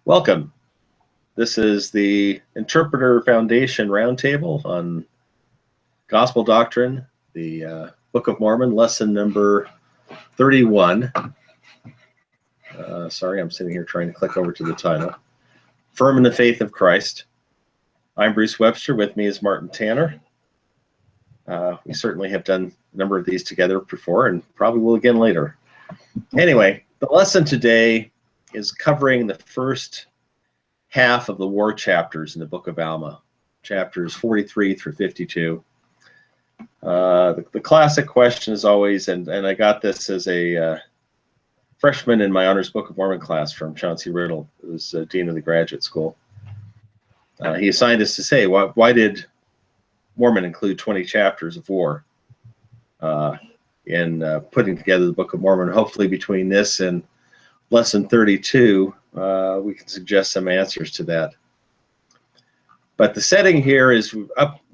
Welcome. This is the Interpreter Foundation Roundtable on Gospel Doctrine, the Book of Mormon, lesson number 31. Sorry, I'm sitting here trying to click over to the title. Firm in the Faith of Christ. I'm Bruce Webster. With me is Martin Tanner. We certainly have done a number of these together before and probably will again later. Anyway, the lesson today is covering the first half of the war chapters in the Book of Alma, chapters 43 through 52. The classic question is always, and I got this as a freshman in my Honors Book of Mormon class from Chauncey Riddle, who was Dean of the Graduate School. He assigned us to say, why did Mormon include 20 chapters of war in putting together the Book of Mormon? Hopefully between this and lesson 32, we can suggest some answers to that. But the setting here is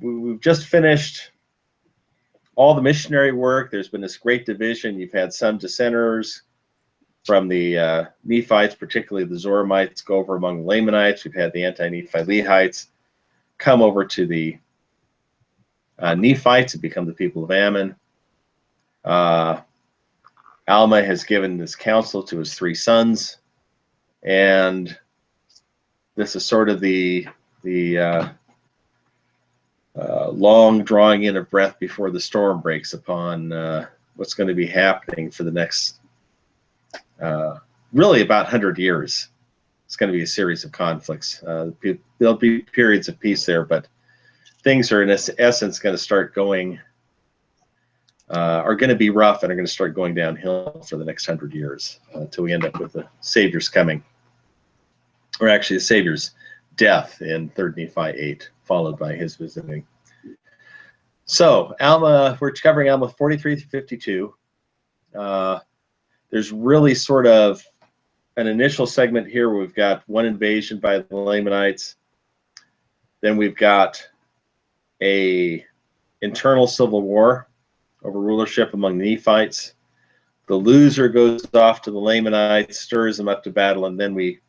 we've just finished all the missionary work. There's been this great division. You've had some dissenters from the Nephites, particularly the Zoramites, go over among the Lamanites. We've had the anti-Nephi Lehites come over to the Nephites and become the people of Ammon. Alma has given this counsel to his three sons, and this is sort of the long drawing in of breath before the storm breaks upon what's going to be happening for the next really about 100 years. It's going to be a series of conflicts. There'll be periods of peace there, but things are in essence going to start going are going to be rough and are going to start going downhill for the next 100 years until we end up with the Savior's coming, or actually the Savior's death in 3 Nephi 8, followed by his visiting. So Alma, we're covering Alma 43 to 52. There's really sort of an initial segment here where we've got one invasion by the Lamanites. Then we've got a internal civil war over rulership among the Nephites. The loser goes off to the Lamanites, stirs them up to battle, and then we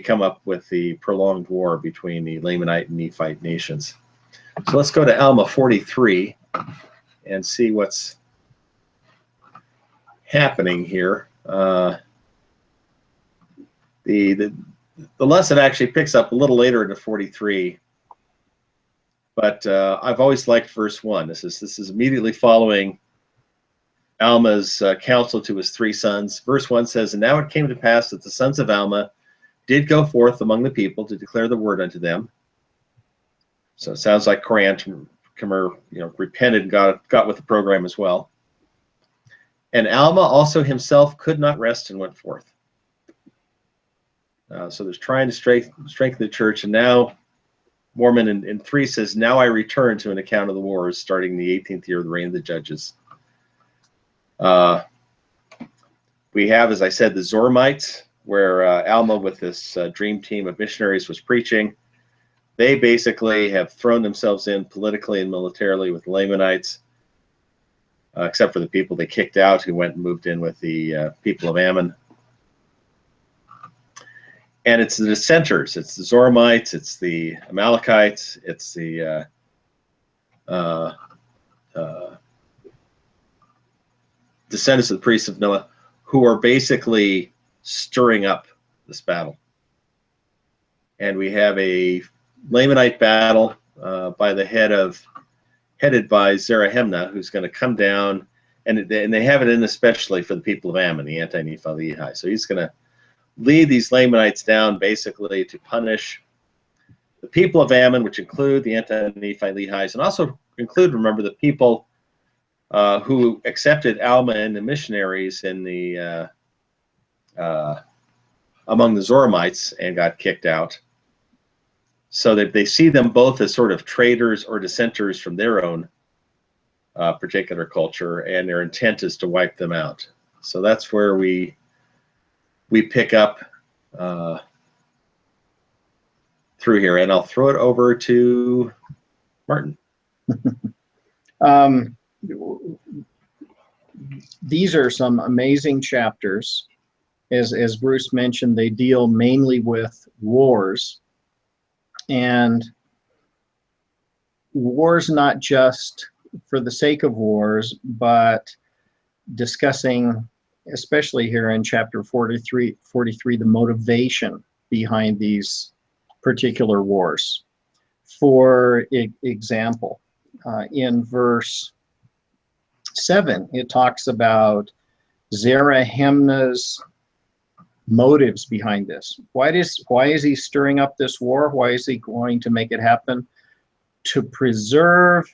come up with the prolonged war between the Lamanite and Nephite nations. So let's go to Alma 43 and see what's happening here. The lesson actually picks up a little later into 43. But I've always liked verse 1. This is immediately following Alma's counsel to his three sons. Verse 1 says, "And now it came to pass that the sons of Alma did go forth among the people to declare the word unto them." So it sounds like Corantum, repented and got with the program as well. "And Alma also himself could not rest and went forth." So there's trying to strengthen the church, and now Mormon in 3 says, "Now I return to an account of the wars starting the 18th year of the reign of the judges." We have, as I said, the Zoramites, where Alma with this dream team of missionaries was preaching. They basically have thrown themselves in politically and militarily with the Lamanites, except for the people they kicked out who went and moved in with the people of Ammon. And it's the dissenters. It's the Zoramites. It's the Amalekites. It's the descendants of the priests of Noah, who are basically stirring up this battle. And we have a Lamanite battle headed by Zarahemnah, who's going to come down, and they have it in especially for the people of Ammon, the anti-Nephi Lehi. So he's going to lead these Lamanites down basically to punish the people of Ammon, which include the anti-Nephi Lehis, and also include, remember, the people who accepted Alma and the missionaries in the among the Zoramites and got kicked out. So that they see them both as sort of traitors or dissenters from their own particular culture, and their intent is to wipe them out. So that's where we pick up through here, and I'll throw it over to Martin. These are some amazing chapters. as Bruce mentioned, they deal mainly with wars, and wars not just for the sake of wars, but discussing, especially here in chapter 43, the motivation behind these particular wars. For example, in verse 7, it talks about Zarahemna's motives behind this. Why is he stirring up this war? Why is he going to make it happen? To preserve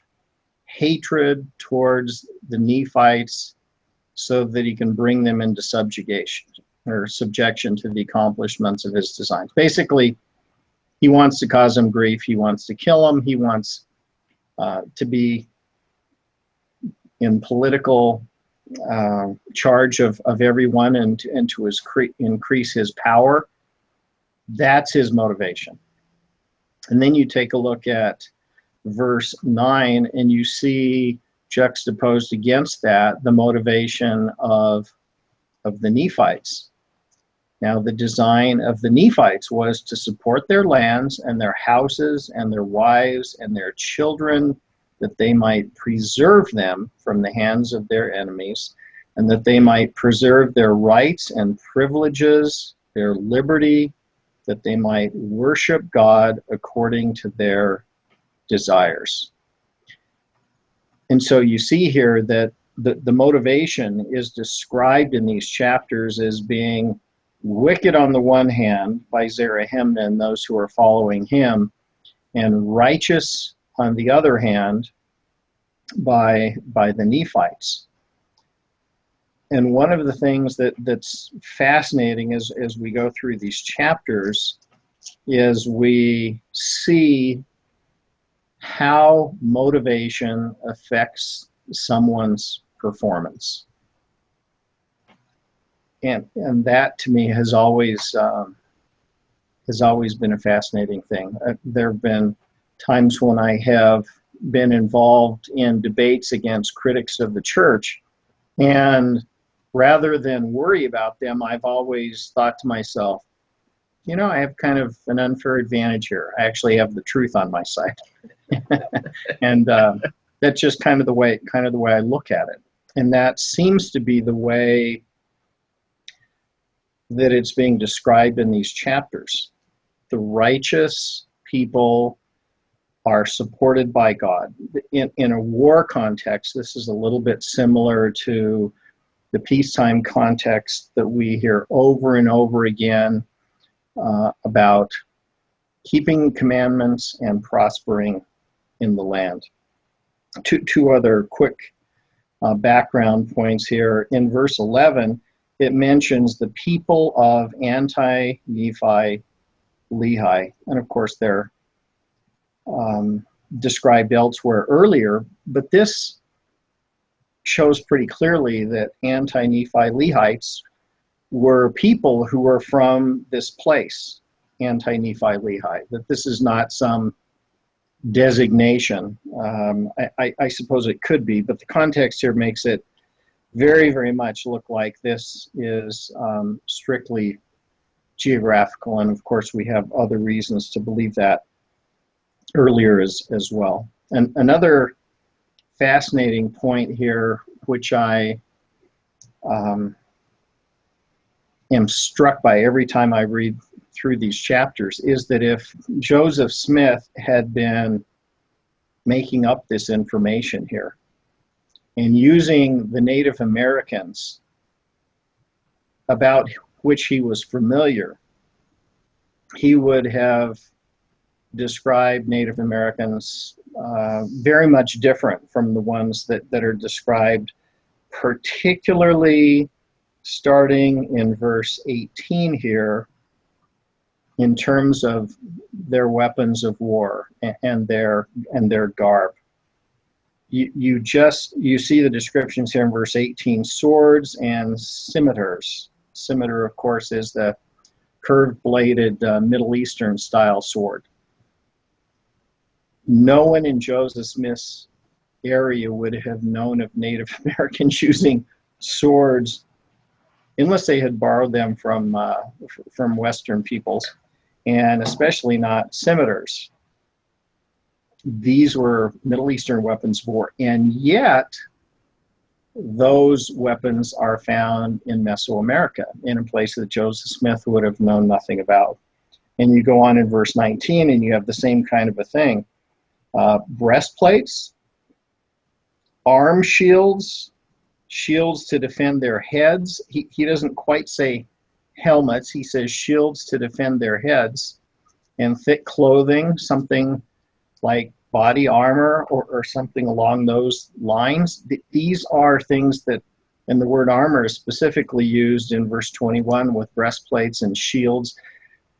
hatred towards the Nephites so that he can bring them into subjugation or subjection to the accomplishments of his designs. Basically, he wants to cause them grief. He wants to kill them. He wants to be in political charge of everyone and to increase his power. That's his motivation. And then you take a look at verse 9 and you see juxtaposed against that the motivation of the Nephites. Now, the design of the Nephites was to support their lands and their houses and their wives and their children, that they might preserve them from the hands of their enemies, and that they might preserve their rights and privileges, their liberty, that they might worship God according to their desires. And so you see here that the motivation is described in these chapters as being wicked on the one hand by Zarahemna and those who are following him, and righteous on the other hand by the Nephites. And one of the things that's fascinating as we go through these chapters is we see how motivation affects someone's performance. And that to me has always been a fascinating thing. There have been times when I have been involved in debates against critics of the church, and rather than worry about them, I've always thought to myself, you know, I have kind of an unfair advantage here. I actually have the truth on my side. And that's just kind of the way I look at it. And that seems to be the way that it's being described in these chapters. The righteous people are supported by God. In a war context, this is a little bit similar to the peacetime context that we hear over and over again about keeping commandments and prospering in the land. Two other quick background points here. In verse 11, it mentions the people of Anti-Nephi Lehi, and of course they're described elsewhere earlier, but this shows pretty clearly that Anti-Nephi Lehites were people who were from this place, Anti-Nephi Lehi, that this is not some designation. I suppose it could be, but the context here makes it very, very much look like this is strictly geographical, and of course we have other reasons to believe that earlier as well. And another fascinating point here, which I am struck by every time I read through these chapters, is that if Joseph Smith had been making up this information here and using the Native Americans about which he was familiar, he would have described Native Americans very much different from the ones that are described, particularly starting in verse 18 here, in terms of their weapons of war and their garb. You see the descriptions here in verse 18: swords and scimitars. Scimitar, of course, is the curved-bladed Middle Eastern style sword. No one in Joseph Smith's area would have known of Native Americans using swords unless they had borrowed them from Western peoples, and especially not scimitars. These were Middle Eastern weapons of war, and yet those weapons are found in Mesoamerica, in a place that Joseph Smith would have known nothing about. And you go on in verse 19, and you have the same kind of a thing. Breastplates, arm shields, shields to defend their heads. He doesn't quite say helmets. He says shields to defend their heads. And thick clothing, something like body armor or something along those lines. These are things that, and the word armor is specifically used in verse 21 with breastplates and shields.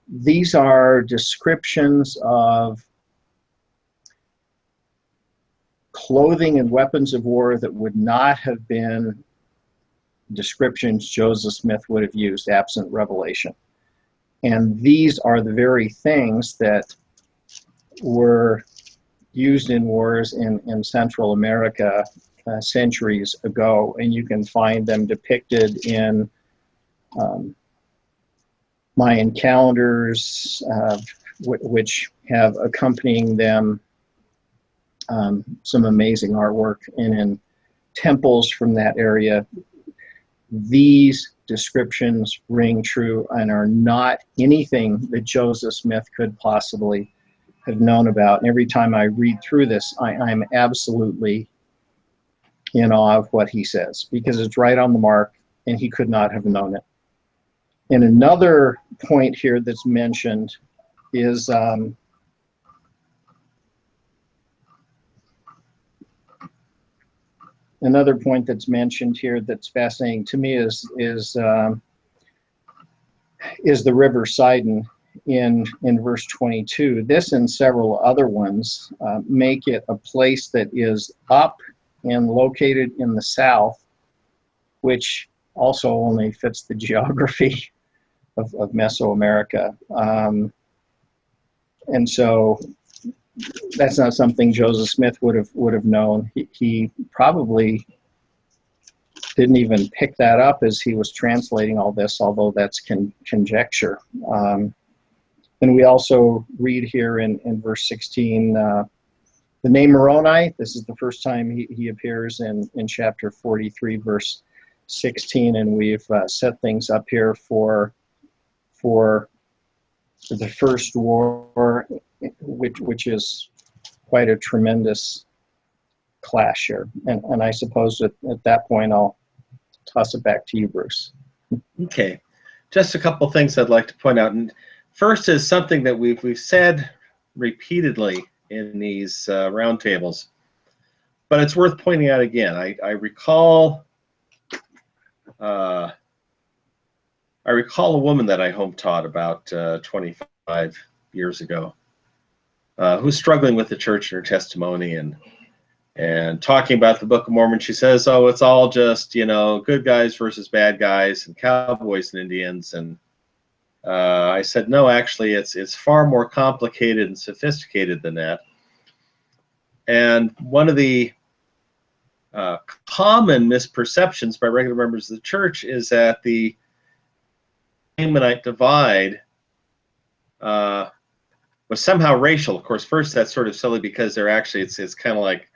These are descriptions of clothing and weapons of war that would not have been descriptions Joseph Smith would have used absent revelation. And these are the very things that were used in wars in Central America centuries ago, and you can find them depicted in Mayan calendars, which have accompanying them some amazing artwork, and in temples from that area. These descriptions ring true and are not anything that Joseph Smith could possibly have known about. And every time I read through this, I'm absolutely in awe of what he says, because it's right on the mark and he could not have known it. And another point here that's mentioned is another point that's mentioned here that's fascinating to me is the river Sidon in verse 22. This and several other ones make it a place that is up and located in the south, which also only fits the geography of Mesoamerica. And so that's not something Joseph Smith would have known. He probably didn't even pick that up as he was translating all this, although that's conjecture. And we also read here in verse 16, the name Moroni. This is the first time he appears in chapter 43, verse 16, and we've set things up here for the first war, which is quite a tremendous clash here. And I suppose at that point I'll toss it back to you, Bruce. Okay, just a couple things I'd like to point out. And first is something that we've said repeatedly in these roundtables, but it's worth pointing out again. I recall a woman that I home taught about 25 years ago, who's struggling with the church and her testimony and talking about the Book of Mormon. She says, "Oh, it's all just, you know, good guys versus bad guys and cowboys and Indians." And I said, no, actually, it's far more complicated and sophisticated than that. And one of the common misperceptions by regular members of the church is that the Lamanite divide was somehow racial. Of course, first that's sort of silly because they're actually, it's kind of like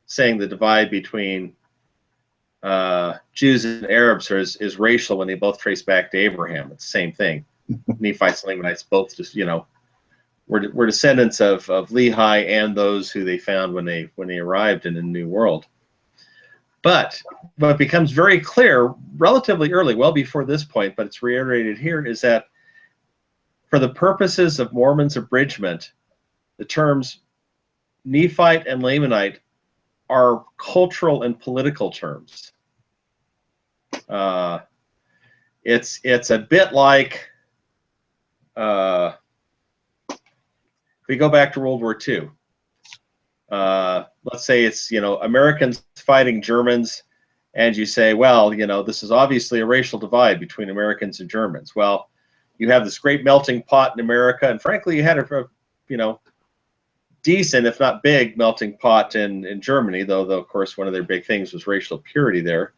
saying the divide between Jews and Arabs is racial when they both trace back to Abraham. It's the same thing. Nephites and Lamanites both just, you know, were descendants of Lehi and those who they found when they arrived in the New World. But what becomes very clear relatively early, well before this point, but it's reiterated here, is that for the purposes of Mormon's abridgment, the terms Nephite and Lamanite are cultural and political terms. It's a bit like if we go back to World War II. Let's say it's, you know, Americans fighting Germans, and you say, well, you know, this is obviously a racial divide between Americans and Germans. Well, you have this great melting pot in America, and frankly, you had a you know, decent, if not big, melting pot in Germany, though of course one of their big things was racial purity there.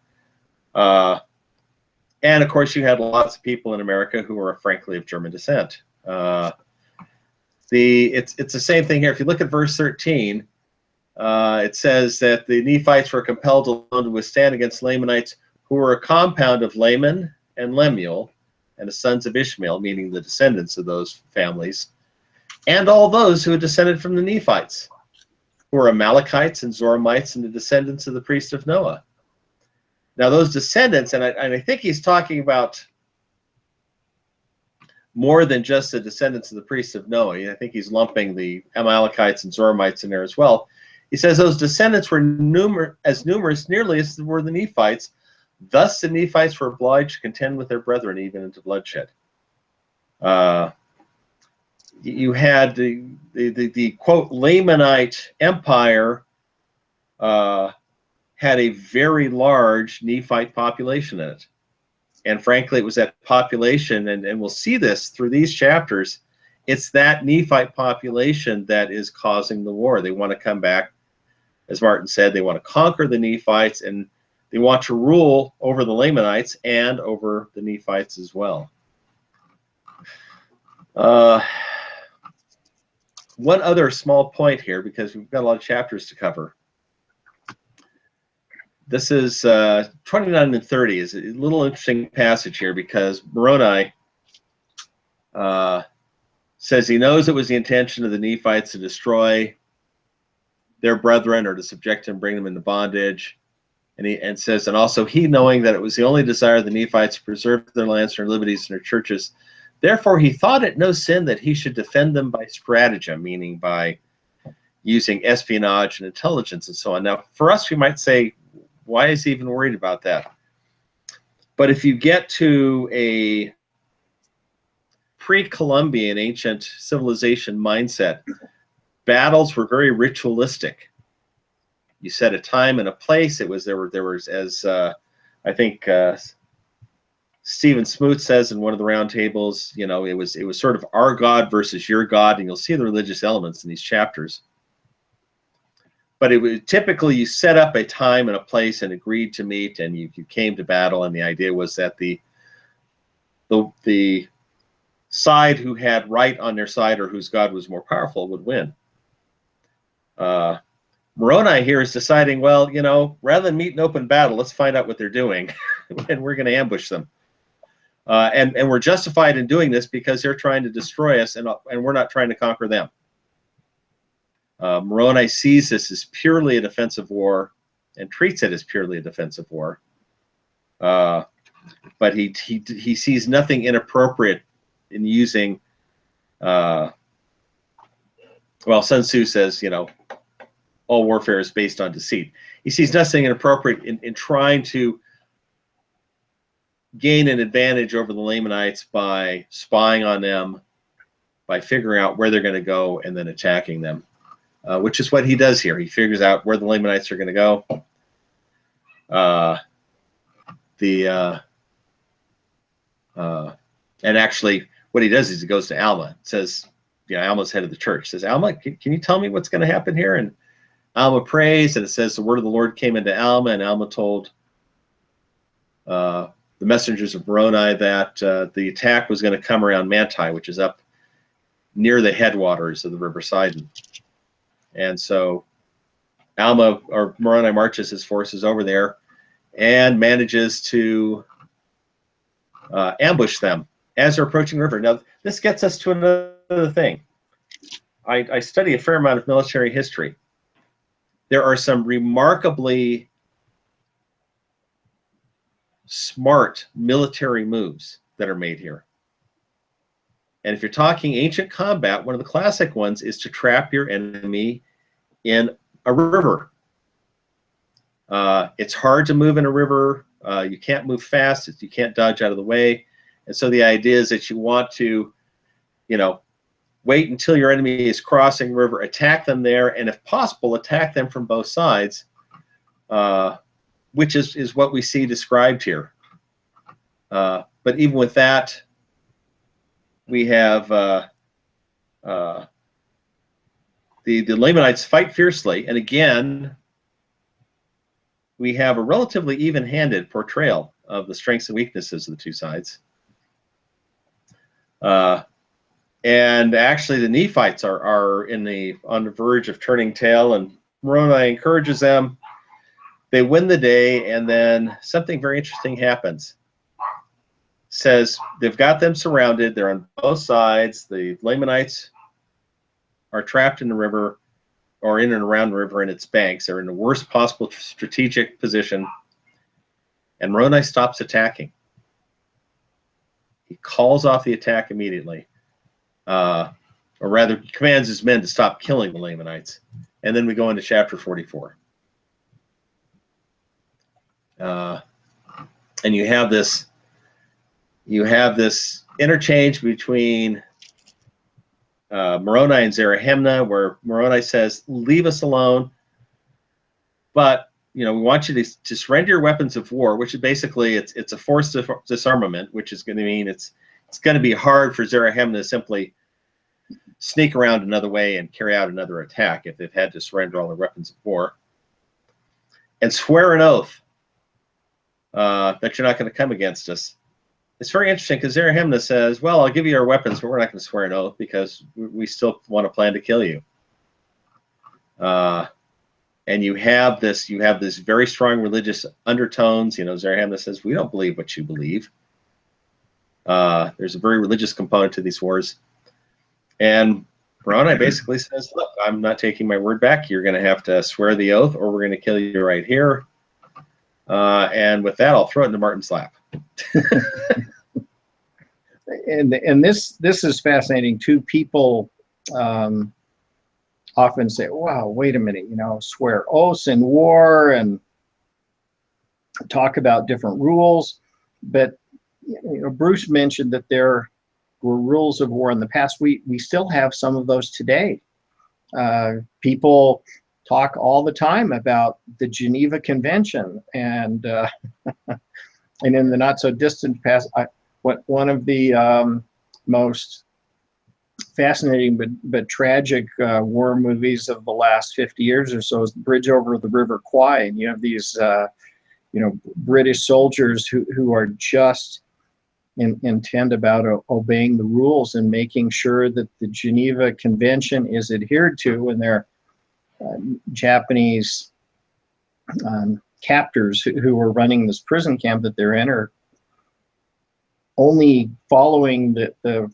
And of course, you had lots of people in America who were frankly of German descent. It's the same thing here. If you look at verse 13, it says that the Nephites were compelled to withstand against Lamanites, who were a compound of Laman and Lemuel, and the sons of Ishmael, meaning the descendants of those families, and all those who had descended from the Nephites, who were Amalekites and Zoramites and the descendants of the priest of Noah. Now those descendants, and I think he's talking about more than just the descendants of the priests of Noah. I think he's lumping the Amalekites and Zoramites in there as well. He says those descendants were as numerous nearly as were the Nephites. Thus the Nephites were obliged to contend with their brethren even into bloodshed. You had the quote Lamanite empire had a very large Nephite population in it. And frankly, it was that population, and we'll see this through these chapters, it's that Nephite population that is causing the war. They want to come back, as Martin said, they want to conquer the Nephites, and they want to rule over the Lamanites and over the Nephites as well. One other small point here, because we've got a lot of chapters to cover. This is 29 and 30 is a little interesting passage here, because Moroni says he knows it was the intention of the Nephites to destroy their brethren or to subject them, bring them into bondage. And says, and also he, knowing that it was the only desire of the Nephites to preserve their lands, their liberties, and their churches, therefore he thought it no sin that he should defend them by stratagem, meaning by using espionage and intelligence and so on. Now, for us, we might say, why is he even worried about that? But if you get to a pre-Columbian ancient civilization mindset, battles were very ritualistic. You set a time and a place. There was as I think Stephen Smoot says in one of the roundtables, you know, it was sort of our God versus your God, and you'll see the religious elements in these chapters. But it was typically you set up a time and a place and agreed to meet, and you came to battle, and the idea was that the side who had right on their side or whose God was more powerful would win. Moroni here is deciding, well, you know, rather than meet in open battle, let's find out what they're doing, and we're going to ambush them. And we're justified in doing this because they're trying to destroy us, and we're not trying to conquer them. Moroni sees this as purely a defensive war and treats it as purely a defensive war. But he sees nothing inappropriate in using, well, Sun Tzu says, you know, all warfare is based on deceit. He sees nothing inappropriate in trying to gain an advantage over the Lamanites by spying on them, by figuring out where they're going to go and then attacking them, which is what he does here. He figures out where the Lamanites are going to go. And actually, what he does is he goes to Alma. It says, you know, Alma's head of the church. Says, Alma, can you tell me what's going to happen here? And Alma prays, and it says the word of the Lord came into Alma, and Alma told the messengers of Moroni that the attack was going to come around Manti, which is up near the headwaters of the River Sidon. And so Alma, or Moroni, marches his forces over there and manages to ambush them as they're approaching the river. Now, this gets us to another thing. I study a fair amount of military history. There are some remarkably smart military moves that are made here. And if you're talking ancient combat, one of the classic ones is to trap your enemy in a river. It's hard to move in a river. You can't move fast. You can't dodge out of the way. And so the idea is that you want to, you know, wait until your enemy is crossing the river, attack them there, and if possible, attack them from both sides, which is what we see described here. But even with that, we have the Lamanites fight fiercely, and again, we have a relatively even-handed portrayal of the strengths and weaknesses of the two sides. And actually, the Nephites are on the verge of turning tail, and Moroni encourages them. They win the day, and then something very interesting happens. Says they've got them surrounded. They're on both sides. The Lamanites are trapped in the river, or in and around the river and its banks. They're in the worst possible strategic position. And Moroni stops attacking. He calls off the attack immediately. Or rather, commands his men to stop killing the Lamanites. And then we go into chapter 44. And you have this interchange between Moroni and Zarahemnah, where Moroni says, "Leave us alone, but we want you to surrender your weapons of war," which is basically it's a forced disarmament, which is going to mean it's going to be hard for Zarahemnah to simply sneak around another way and carry out another attack if they've had to surrender all their weapons of war, and swear an oath that you're not going to come against us. It's very interesting because Zarahemnah says, "Well, I'll give you our weapons, but we're not going to swear an oath because we still want to plan to kill you." And you have this very strong religious undertones. Zarahemnah says, "We don't believe what you believe." There's a very religious component to these wars. And Moroni basically says, "Look, I'm not taking my word back. You're going to have to swear the oath, or we're going to kill you right here." And with that, I'll throw it into Martin's lap. And this is fascinating too. People often say, "Wow, wait a minute, swear oaths in war and talk about different rules." But Bruce mentioned that there were rules of war in the past. We still have some of those today. People talk all the time about the Geneva Convention, and in the not so distant past, one of the most fascinating but tragic war movies of the last 50 years or so is Bridge Over the River Kwai. And you have these British soldiers who are just intent about obeying the rules and making sure that the Geneva Convention is adhered to, and their Japanese captors who are running this prison camp that they're in are only following the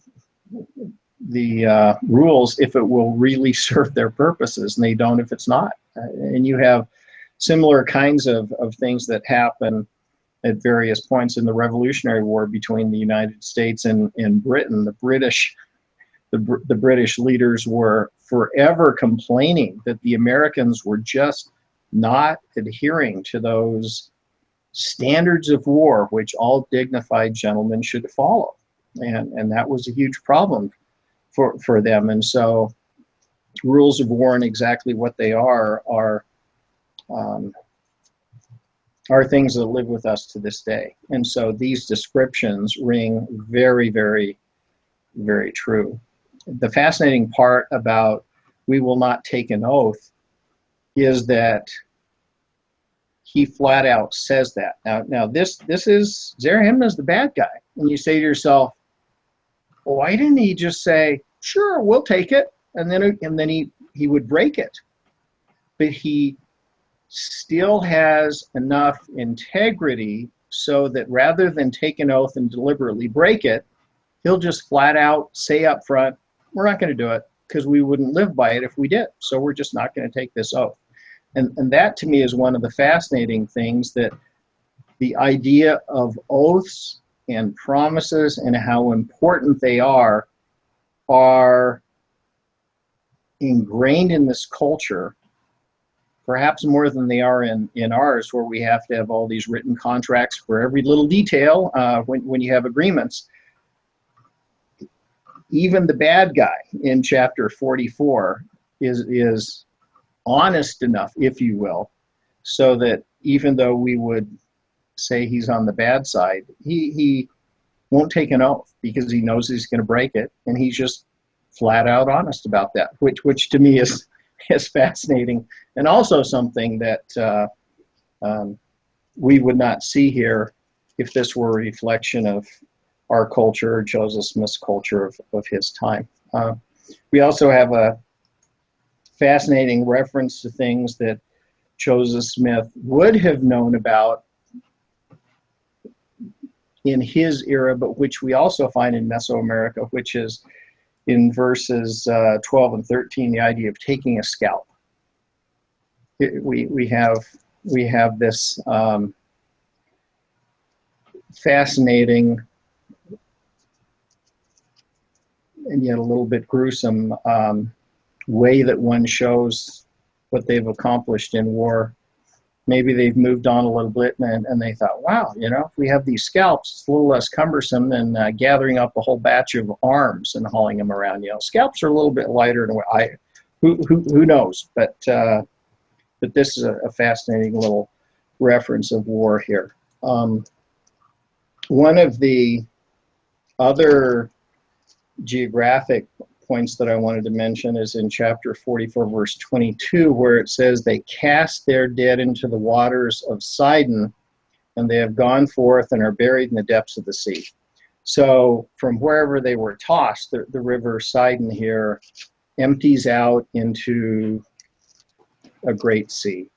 rules if it will really serve their purposes, and they don't if it's not. And you have similar kinds of things that happen at various points in the Revolutionary War between the United States and Britain. The British leaders were forever complaining that the Americans were just not adhering to those standards of war which all dignified gentlemen should follow, and that was a huge problem for them. And so rules of war and exactly what they are things that live with us to this day. And so these descriptions ring very, very, very true. The fascinating part about "we will not take an oath" is that he flat out says that. Now this is Zarahemnah's the bad guy, and you say to yourself, why didn't he just say, "Sure, we'll take it," and then he would break it? But he still has enough integrity so that rather than take an oath and deliberately break it, he'll just flat out say up front, "We're not going to do it because we wouldn't live by it if we did. So we're just not going to take this oath." And that to me is one of the fascinating things, that the idea of oaths and promises and how important they are ingrained in this culture, perhaps more than they are in ours, where we have to have all these written contracts for every little detail when you have agreements. Even the bad guy in chapter 44 is honest enough, if you will, so that even though we would say he's on the bad side, he won't take an oath because he knows he's going to break it, and he's just flat out honest about that, which to me is fascinating, and also something that we would not see here if this were a reflection of our culture, or Joseph Smith's culture of his time. We also have a fascinating reference to things that Joseph Smith would have known about in his era, but which we also find in Mesoamerica, which is in verses 12 and 13, the idea of taking a scalp. We have this fascinating and yet a little bit gruesome way that one shows what they've accomplished in war. Maybe they've moved on a little bit and they thought, wow, you know, if we have these scalps, it's a little less cumbersome than gathering up a whole batch of arms and hauling them around. You know, scalps are a little bit lighter than who knows, but this is a fascinating little reference of war here. One of the other geographic points that I wanted to mention is in chapter 44, verse 22, where it says, they cast their dead into the waters of Sidon, and they have gone forth and are buried in the depths of the sea. So from wherever they were tossed, the river Sidon here empties out into a great sea.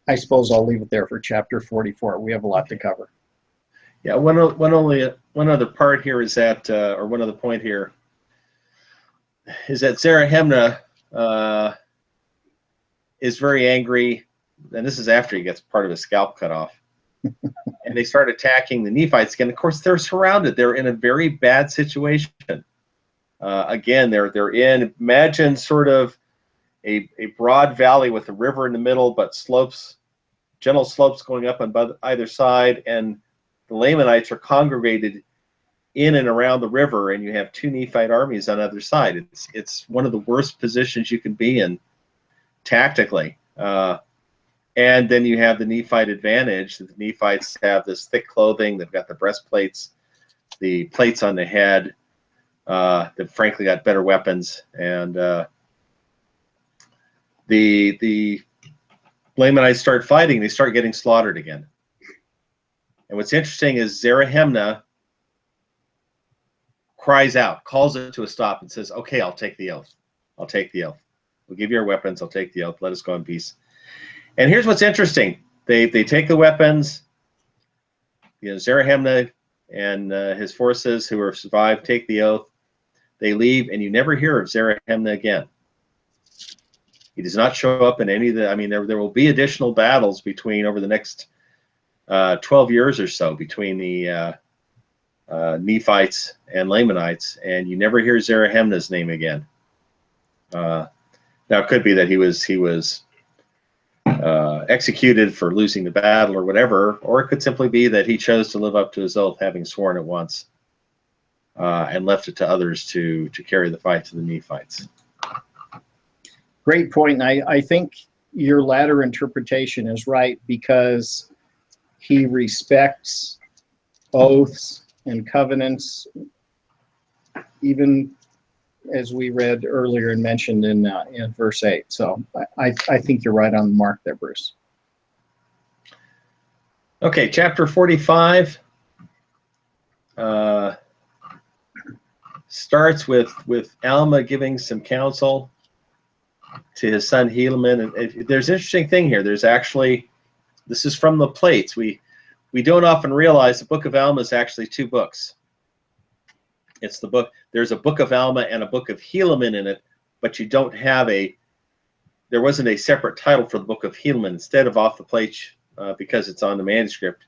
I suppose I'll leave it there for chapter 44. We have a lot to cover. Yeah, one other part here is that, or one other point here, is that Zarahemna is very angry, and this is after he gets part of his scalp cut off. And they start attacking the Nephites again. Of course, they're surrounded. They're in a very bad situation. Again, they're in, imagine sort of a broad valley with a river in the middle, but slopes, gentle slopes going up on either side, and the Lamanites are congregated in and around the river, and you have two Nephite armies on either side. It's one of the worst positions you can be in tactically. And then you have the Nephite advantage. The Nephites have this thick clothing. They've got the breastplates, the plates on the head. They've frankly got better weapons. And the Lamanites start fighting. They start getting slaughtered again. And what's interesting is Zarahemna cries out, calls it to a stop, and says, okay, I'll take the oath. I'll take the oath. We'll give you our weapons. I'll take the oath. Let us go in peace. And here's what's interesting. They take the weapons. You know, Zarahemna and his forces who are survived take the oath. They leave, and you never hear of Zarahemna again. He does not show up in any of the, I mean, there will be additional battles between, over the next 12 years or so, between the Nephites and Lamanites, and you never hear Zarahemna's name again. Now, it could be that he was executed for losing the battle or whatever, or it could simply be that he chose to live up to his oath, having sworn it once, and left it to others to carry the fight to the Nephites. Great point. And I think your latter interpretation is right, because he respects oaths and covenants, even as we read earlier and mentioned in verse 8. So I think you're right on the mark there, Bruce. Okay, chapter 45 starts with Alma giving some counsel to his son Helaman. And there's an interesting thing here. There's actually, this is from the plates. We don't often realize the Book of Alma is actually two books. It's the book, there's a Book of Alma and a Book of Helaman in it, but you don't have there wasn't a separate title for the Book of Helaman. Instead of off the plate, because it's on the manuscript,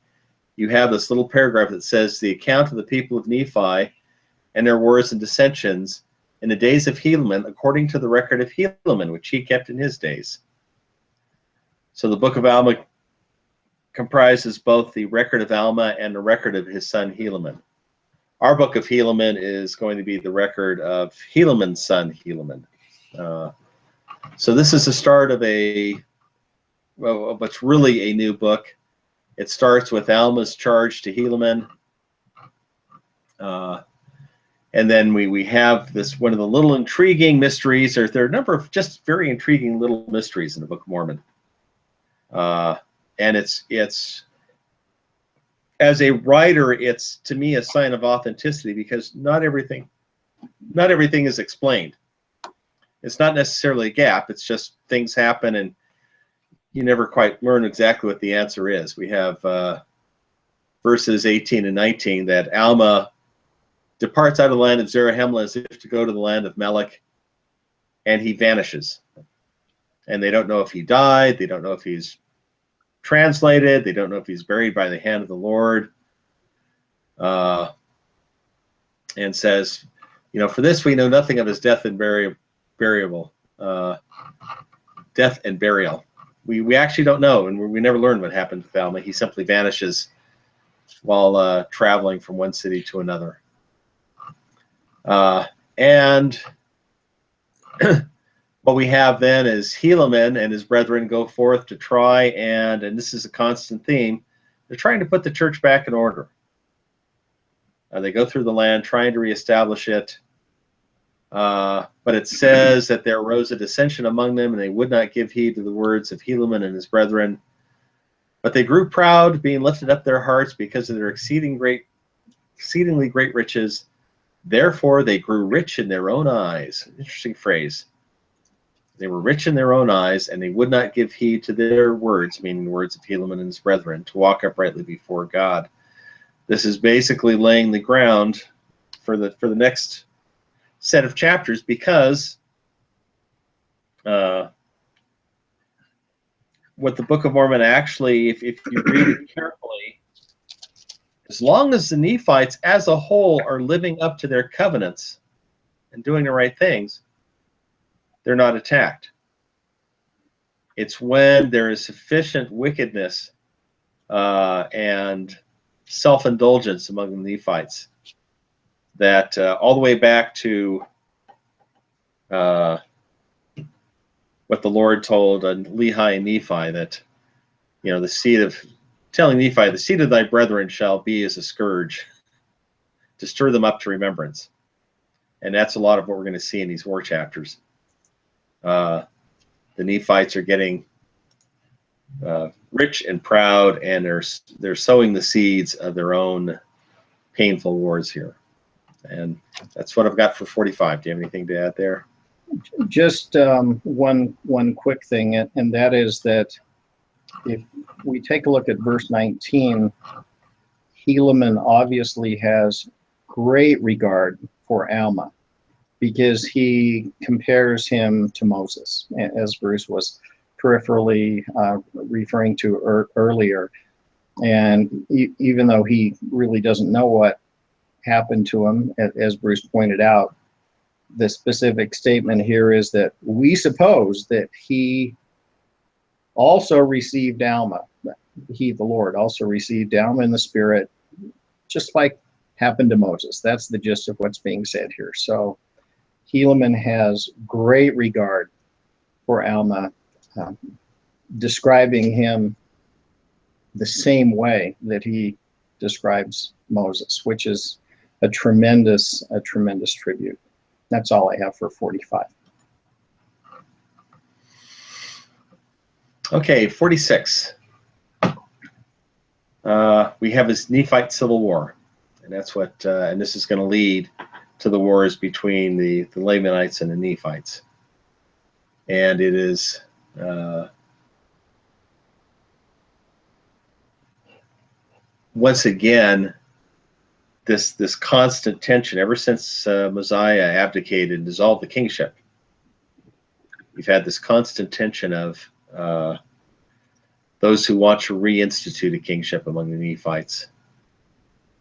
you have this little paragraph that says, the account of the people of Nephi and their wars and dissensions in the days of Helaman, according to the record of Helaman, which he kept in his days. So the Book of Alma comprises both the record of Alma and the record of his son Helaman. Our Book of Helaman is going to be the record of Helaman's son Helaman. So this is the start of what's really a new book. It starts with Alma's charge to Helaman. And then we have this, one of the little intriguing mysteries. There are a number of just very intriguing little mysteries in the Book of Mormon. And it's as a writer, it's to me a sign of authenticity, because not everything is explained. It's not necessarily a gap. It's just things happen and you never quite learn exactly what the answer is. We have verses 18 and 19 that Alma departs out of the land of Zarahemla as if to go to the land of Melech, and he vanishes. And they don't know if he died. They don't know if he's translated. They don't know if he's buried by the hand of the Lord. And says, for this we know nothing of his death and burial. Death and burial. We actually don't know, and we never learn what happened with Alma. He simply vanishes while traveling from one city to another. And what we have then is Helaman and his brethren go forth to try, and this is a constant theme, they're trying to put the church back in order. They go through the land trying to reestablish it, but it says that there arose a dissension among them, and they would not give heed to the words of Helaman and his brethren. But they grew proud, being lifted up their hearts because of their exceedingly great riches. Therefore they grew rich in their own eyes. Interesting phrase. They were rich in their own eyes, and they would not give heed to their words, meaning the words of Helaman and his brethren, to walk uprightly before God. This is basically laying the ground for the next set of chapters, because what the Book of Mormon actually, if you read it carefully, as long as the Nephites as a whole are living up to their covenants and doing the right things, they're not attacked. It's when there is sufficient wickedness and self-indulgence among the Nephites that all the way back to what the Lord told Lehi and Nephi, that the seed of, telling Nephi, the seed of thy brethren shall be as a scourge, to stir them up to remembrance. And that's a lot of what we're going to see in these war chapters. The Nephites are getting rich and proud, and they're sowing the seeds of their own painful wars here. And that's what I've got for 45. Do you have anything to add there? Just one quick thing, and that is that if we take a look at verse 19, Helaman obviously has great regard for Alma, because he compares him to Moses, as Bruce was peripherally referring to earlier. And even though he really doesn't know what happened to him, as Bruce pointed out, the specific statement here is that we suppose that he also received Alma. He, the Lord, also received Alma in the Spirit, just like happened to Moses. That's the gist of what's being said here. So Helaman has great regard for Alma, describing him the same way that he describes Moses, which is a tremendous tribute. That's all I have for 45. Okay, 46. We have this Nephite civil war, and that's what, and this is going to lead to the wars between the Lamanites and the Nephites. And it is once again this constant tension ever since Mosiah abdicated and dissolved the kingship. We've had this constant tension of those who want to reinstitute a kingship among the Nephites,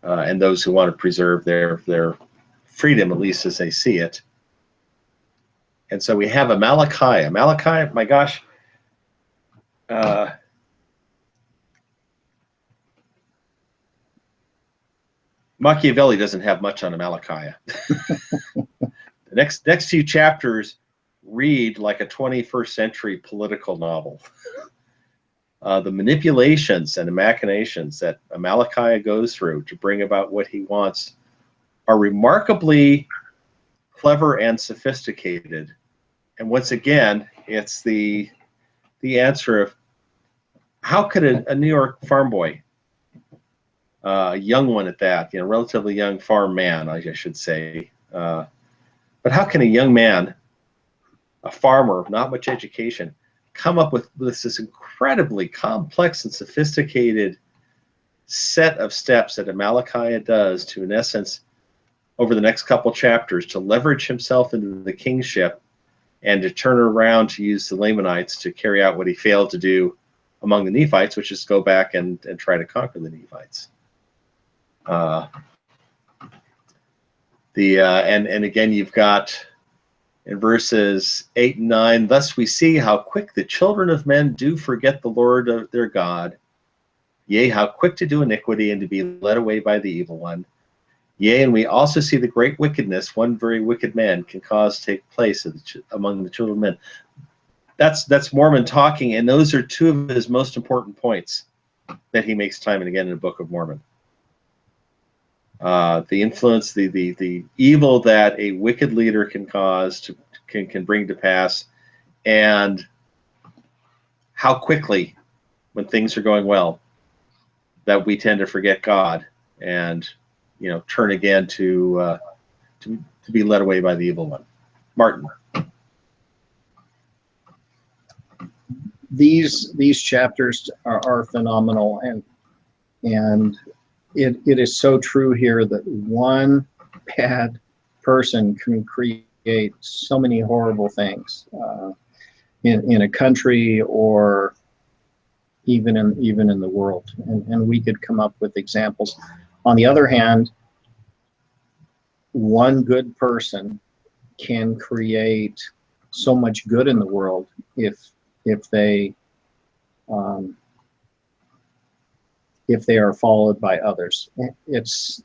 and those who want to preserve their freedom, at least as they see it. And so we have Malachi. Malachi, my gosh, Machiavelli doesn't have much on Malachi. The next few chapters read like a 21st century political novel. The manipulations and the machinations that Malachi goes through to bring about what he wants are remarkably clever and sophisticated. And once again, it's the answer of how could a New York farm boy, a young one at that, relatively young farm man, I should say, but how can a young man, a farmer, not much education, come up with this incredibly complex and sophisticated set of steps that Amalickiah does to, in essence, over the next couple chapters, to leverage himself into the kingship and to turn around to use the Lamanites to carry out what he failed to do among the Nephites, which is go back and try to conquer the Nephites. And again, you've got in verses 8 and 9, thus we see how quick the children of men do forget the Lord of their God, yea, how quick to do iniquity and to be led away by the evil one. Yea, and we also see the great wickedness one very wicked man can cause to take place among the children of men. That's Mormon talking, and those are two of his most important points that he makes time and again in the Book of Mormon. The influence, the evil that a wicked leader can cause, can bring to pass, and how quickly, when things are going well, that we tend to forget God and turn again to be led away by the evil one. Martin. These chapters are phenomenal, and it is so true here that one bad person can create so many horrible things in a country or even in the world, and we could come up with examples. On the other hand, one good person can create so much good in the world if they are followed by others. This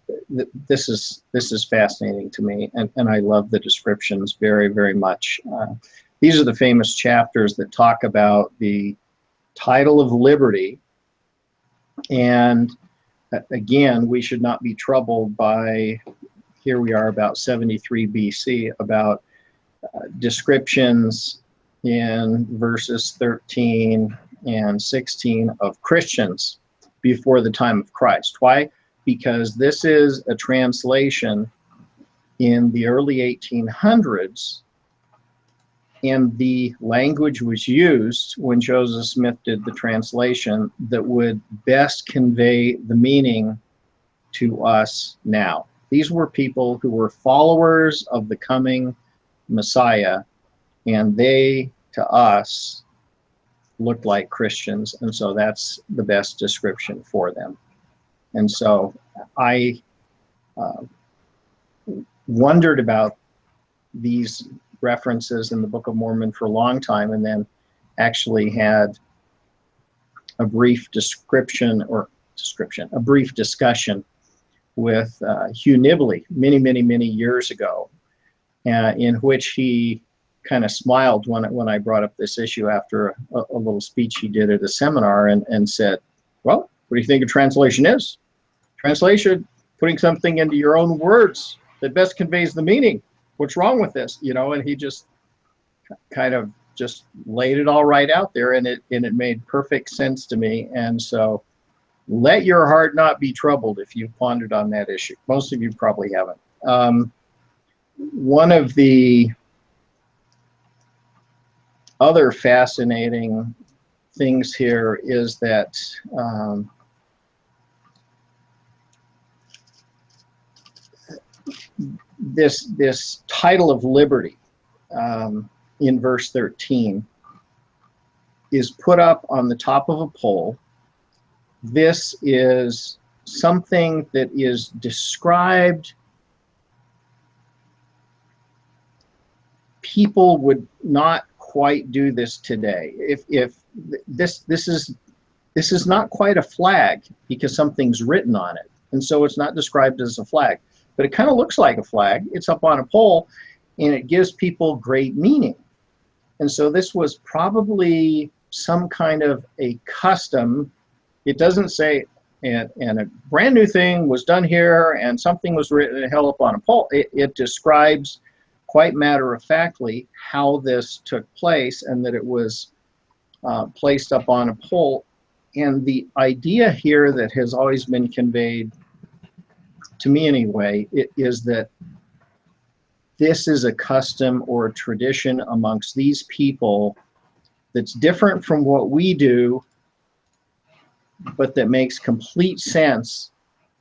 is fascinating to me, and I love the descriptions very, very much. These are the famous chapters that talk about the title of liberty, and again, we should not be troubled by, here we are about 73 BC, about descriptions in verses 13 and 16 of Christians before the time of Christ. Why? Because this is a translation in the early 1800s, and the language was used when Joseph Smith did the translation that would best convey the meaning to us now. These were people who were followers of the coming Messiah, and they, to us, looked like Christians, and so that's the best description for them. And so I wondered about these references in the Book of Mormon for a long time, and then actually had a brief discussion with Hugh Nibley many years ago, in which he kind of smiled when I brought up this issue after a little speech he did at a seminar, and said, well, what do you think a translation is? Translation, putting something into your own words that best conveys the meaning. What's wrong with this? And he just kind of just laid it all right out there, and it made perfect sense to me. And so let your heart not be troubled if you've pondered on that issue. Most of you probably haven't. One of the other fascinating things here is that this title of liberty in verse 13 is put up on the top of a pole. This is something that is described. People would not quite do this today. If this is not quite a flag, because something's written on it, and so it's not described as a flag, but it kind of looks like a flag. It's up on a pole, and it gives people great meaning. And so this was probably some kind of a custom. It doesn't say, and a brand new thing was done here, and something was written and held up on a pole. It describes quite matter-of-factly how this took place, and that it was placed up on a pole. And the idea here that has always been conveyed, to me anyway, is that this is a custom or a tradition amongst these people that's different from what we do, but that makes complete sense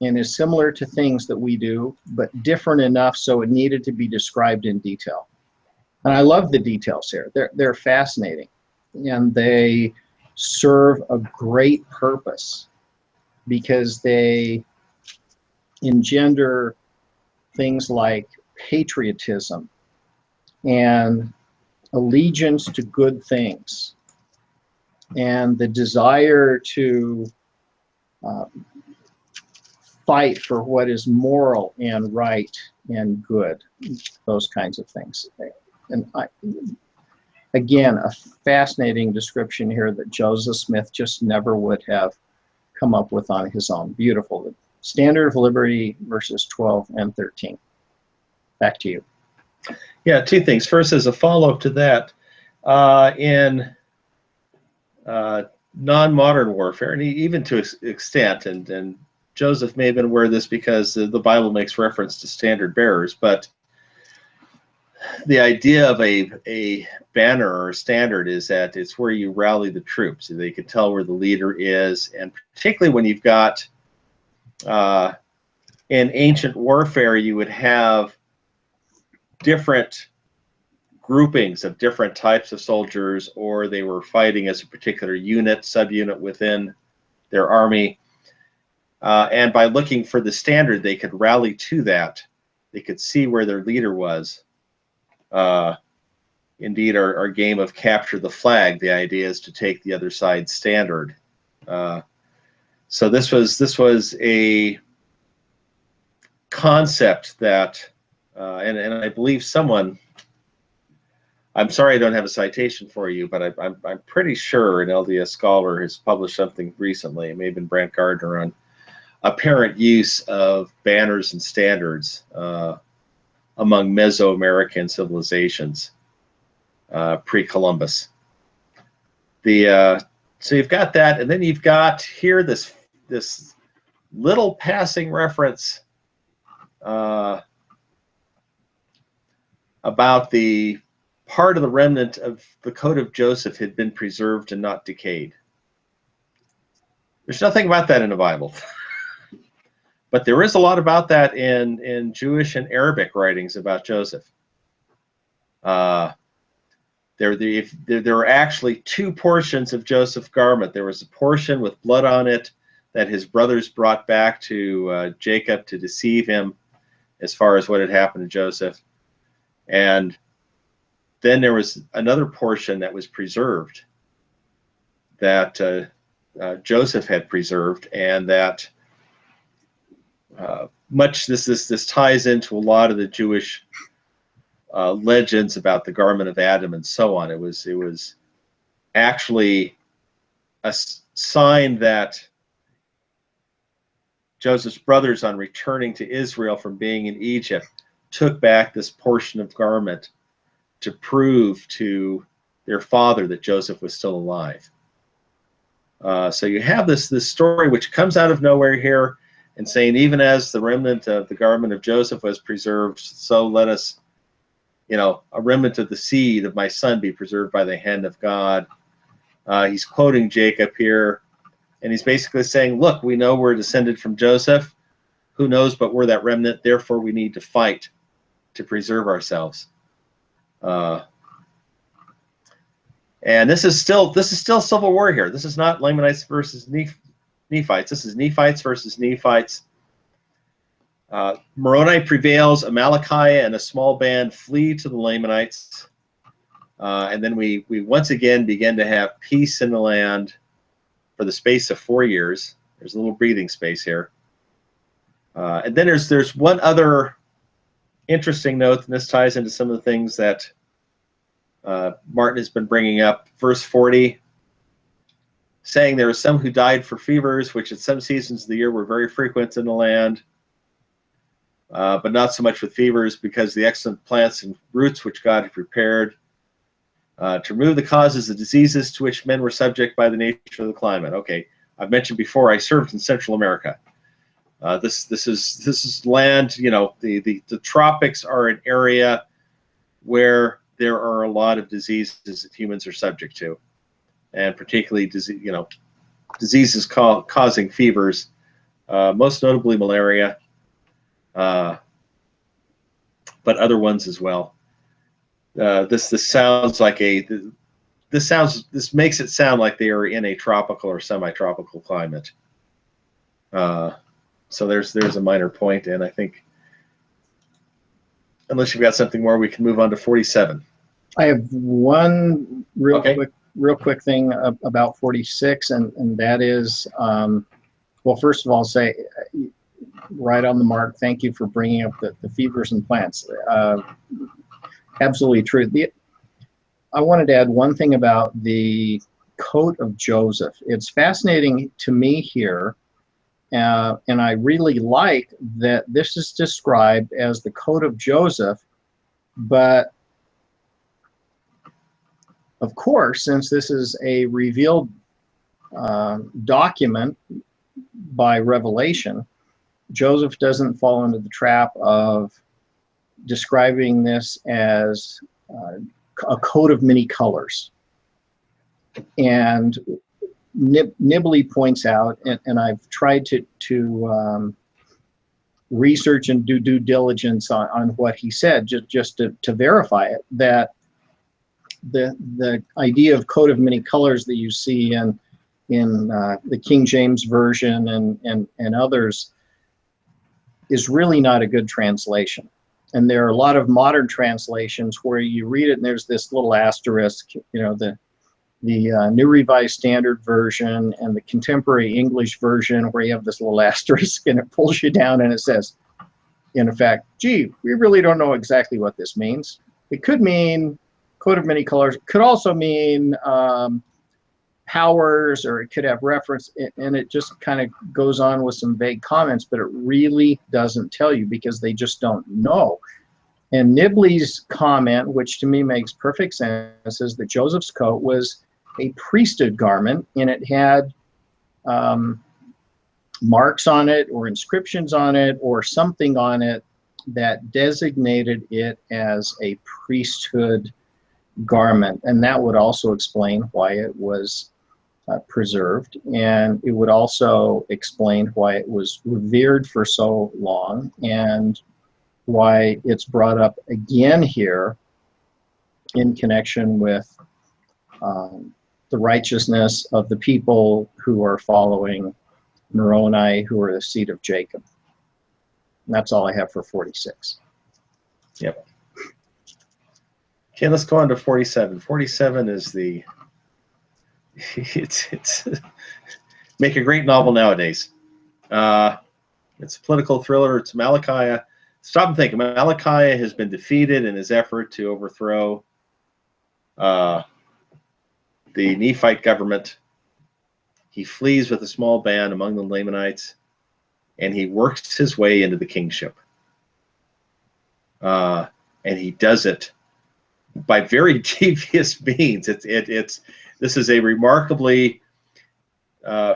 and is similar to things that we do, but different enough so it needed to be described in detail. And I love the details here. They're fascinating, and they serve a great purpose because they engender things like patriotism and allegiance to good things and the desire to fight for what is moral and right and good, those kinds of things. And again, a fascinating description here that Joseph Smith just never would have come up with on his own. Beautiful. The Standard of Liberty, verses 12 and 13. Back to you. Yeah, two things. First, as a follow-up to that, in non-modern warfare, and even to an extent, and Joseph may have been aware of this because the Bible makes reference to standard bearers, but the idea of a banner or a standard is that it's where you rally the troops. They can tell where the leader is, and particularly when you've got in ancient warfare, you would have different groupings of different types of soldiers, or they were fighting as a particular unit, subunit within their army. And by looking for the standard, they could rally to that. They could see where their leader was. Indeed, our game of capture the flag, the idea is to take the other side's standard. So this was a concept that, and I believe someone, I'm sorry I don't have a citation for you, but I'm pretty sure an LDS scholar has published something recently, it may have been Brant Gardner, on apparent use of banners and standards among Mesoamerican civilizations pre-Columbus. So you've got that, and then you've got here this little passing reference about the part of the remnant of the coat of Joseph had been preserved and not decayed. There's nothing about that in the Bible. But there is a lot about that in Jewish and Arabic writings about Joseph. There were actually two portions of Joseph's garment. There was a portion with blood on it that his brothers brought back to Jacob to deceive him as far as what had happened to Joseph. And then there was another portion that was preserved that Joseph had preserved, and that this ties into a lot of the Jewish legends about the garment of Adam and so on. It was actually a sign that Joseph's brothers, on returning to Israel from being in Egypt, took back this portion of garment to prove to their father that Joseph was still alive. So you have this story which comes out of nowhere here, and saying, even as the remnant of the garment of Joseph was preserved, so let us, a remnant of the seed of my son be preserved by the hand of God. He's quoting Jacob here, and he's basically saying, look, we know we're descended from Joseph. Who knows but we're that remnant, therefore we need to fight to preserve ourselves. And this is still civil war here. This is not Lamanites versus Nephites. This is Nephites versus Nephites. Moroni prevails. Amalickiah and a small band flee to the Lamanites. And then we once again begin to have peace in the land for the space of 4 years. There's a little breathing space here. And then there's one other interesting note, and this ties into some of the things that Martin has been bringing up. Verse 40, saying there were some who died for fevers, which at some seasons of the year were very frequent in the land, but not so much with fevers, because the excellent plants and roots which God had prepared to remove the causes of diseases to which men were subject by the nature of the climate. Okay, I've mentioned before, I served in Central America. This is land. You know, the tropics are an area where there are a lot of diseases that humans are subject to, and particularly diseases causing fevers, most notably malaria, but other ones as well. This sounds like this makes it sound like they are in a tropical or semi-tropical climate. So there's a minor point, and I think, unless you've got something more, we can move on to 47. I have one real quick thing about 46, and that is, well, first of all, say right on the mark. Thank you for bringing up the fevers and plants. Absolutely true. I wanted to add one thing about the coat of Joseph. It's fascinating to me here, and I really like that this is described as the coat of Joseph, but of course, since this is a revealed document by revelation, Joseph doesn't fall into the trap of describing this as a coat of many colors. And Nibley points out, and I've tried to research and do due diligence on what he said, just to verify it, that the idea of coat of many colors that you see in the King James Version and others is really not a good translation. And there are a lot of modern translations where you read it and there's this little asterisk, you know, the New Revised Standard Version and the Contemporary English Version, where you have this little asterisk and it pulls you down and it says, in effect, gee, we really don't know exactly what this means. It could mean coat of many colors, could also mean powers, or it could have reference, and it just kind of goes on with some vague comments, but it really doesn't tell you because they just don't know. And Nibley's comment, which to me makes perfect sense, is that Joseph's coat was a priesthood garment, and it had marks on it or inscriptions on it or something on it that designated it as a priesthood garment. And that would also explain why it was preserved, and it would also explain why it was revered for so long and why it's brought up again here in connection with the righteousness of the people who are following Moroni, who are the seed of Jacob. And that's all I have for 46. Yep. Okay, let's go on to 47. 47 is the it's make a great novel nowadays. It's a political thriller. It's Malachi. Stop and think. Malachi has been defeated in his effort to overthrow the Nephite government. He flees with a small band among the Lamanites, and he works his way into the kingship. And he does it by very devious means. This is a remarkably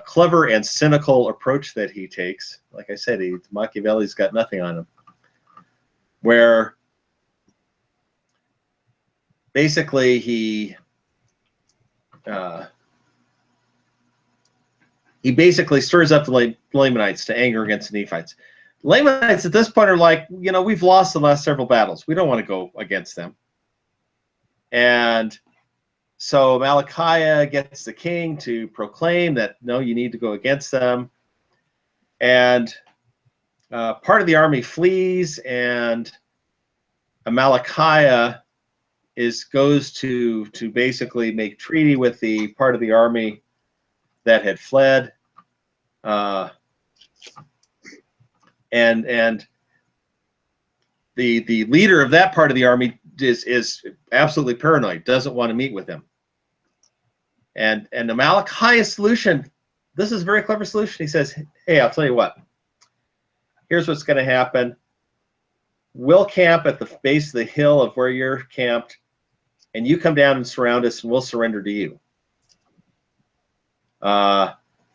clever and cynical approach that he takes. Like I said, Machiavelli's got nothing on him. Where basically he basically stirs up the Lamanites to anger against the Nephites. Lamanites at this point are like, you know, we've lost the last several battles. We don't want to go against them. And so Malachi gets the king to proclaim that, no, you need to go against them. And part of the army flees, and Malachi goes to basically make treaty with the part of the army that had fled. And the leader of that part of the army is absolutely paranoid, doesn't want to meet with him. And the Malachi solution, this is a very clever solution. He says, hey, I'll tell you what. Here's what's going to happen. We'll camp at the base of the hill of where you're camped, and you come down and surround us, and we'll surrender to you.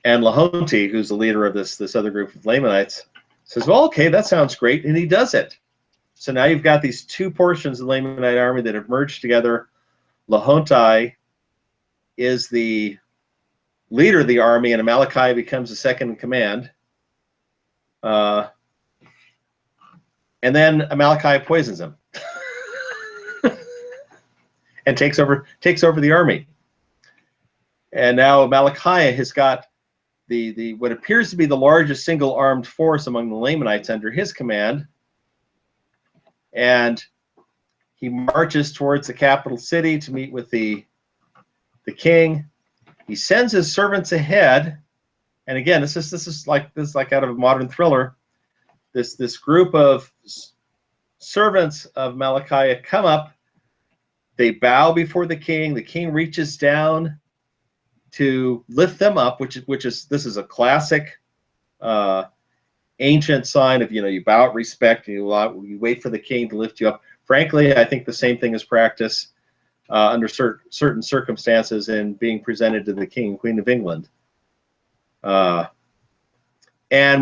And Lahonti, who's the leader of this other group of Lamanites, says, well, okay, that sounds great, and he does it. So now you've got these two portions of the Lamanite army that have merged together. Lahonti is the leader of the army, and Amaleki becomes the second in command. And then Amaleki poisons him and takes over the army. And now Amaleki has got the what appears to be the largest single armed force among the Lamanites under his command, and he marches towards the capital city to meet with the king. He sends his servants ahead, and again, this is like out of a modern thriller. This group of servants of Amaleki come up. They bow before the king. The king reaches down to lift them up, which is a classic ancient sign of, you bow at respect, and you wait for the king to lift you up. Frankly, I think the same thing is practiced under certain circumstances in being presented to the king and queen of England. And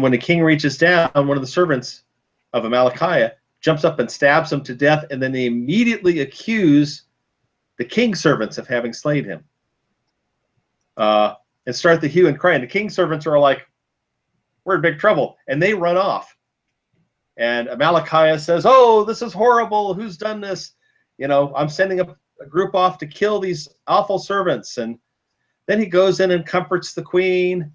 when the king reaches down, one of the servants of Amaleki jumps up and stabs him to death, and then they immediately accuse the king's servants of having slayed him. And start the hue and cry. And the king's servants are like, we're in big trouble. And they run off. And Amaleki says, oh, this is horrible. Who's done this? I'm sending a group off to kill these awful servants. And then he goes in and comforts the queen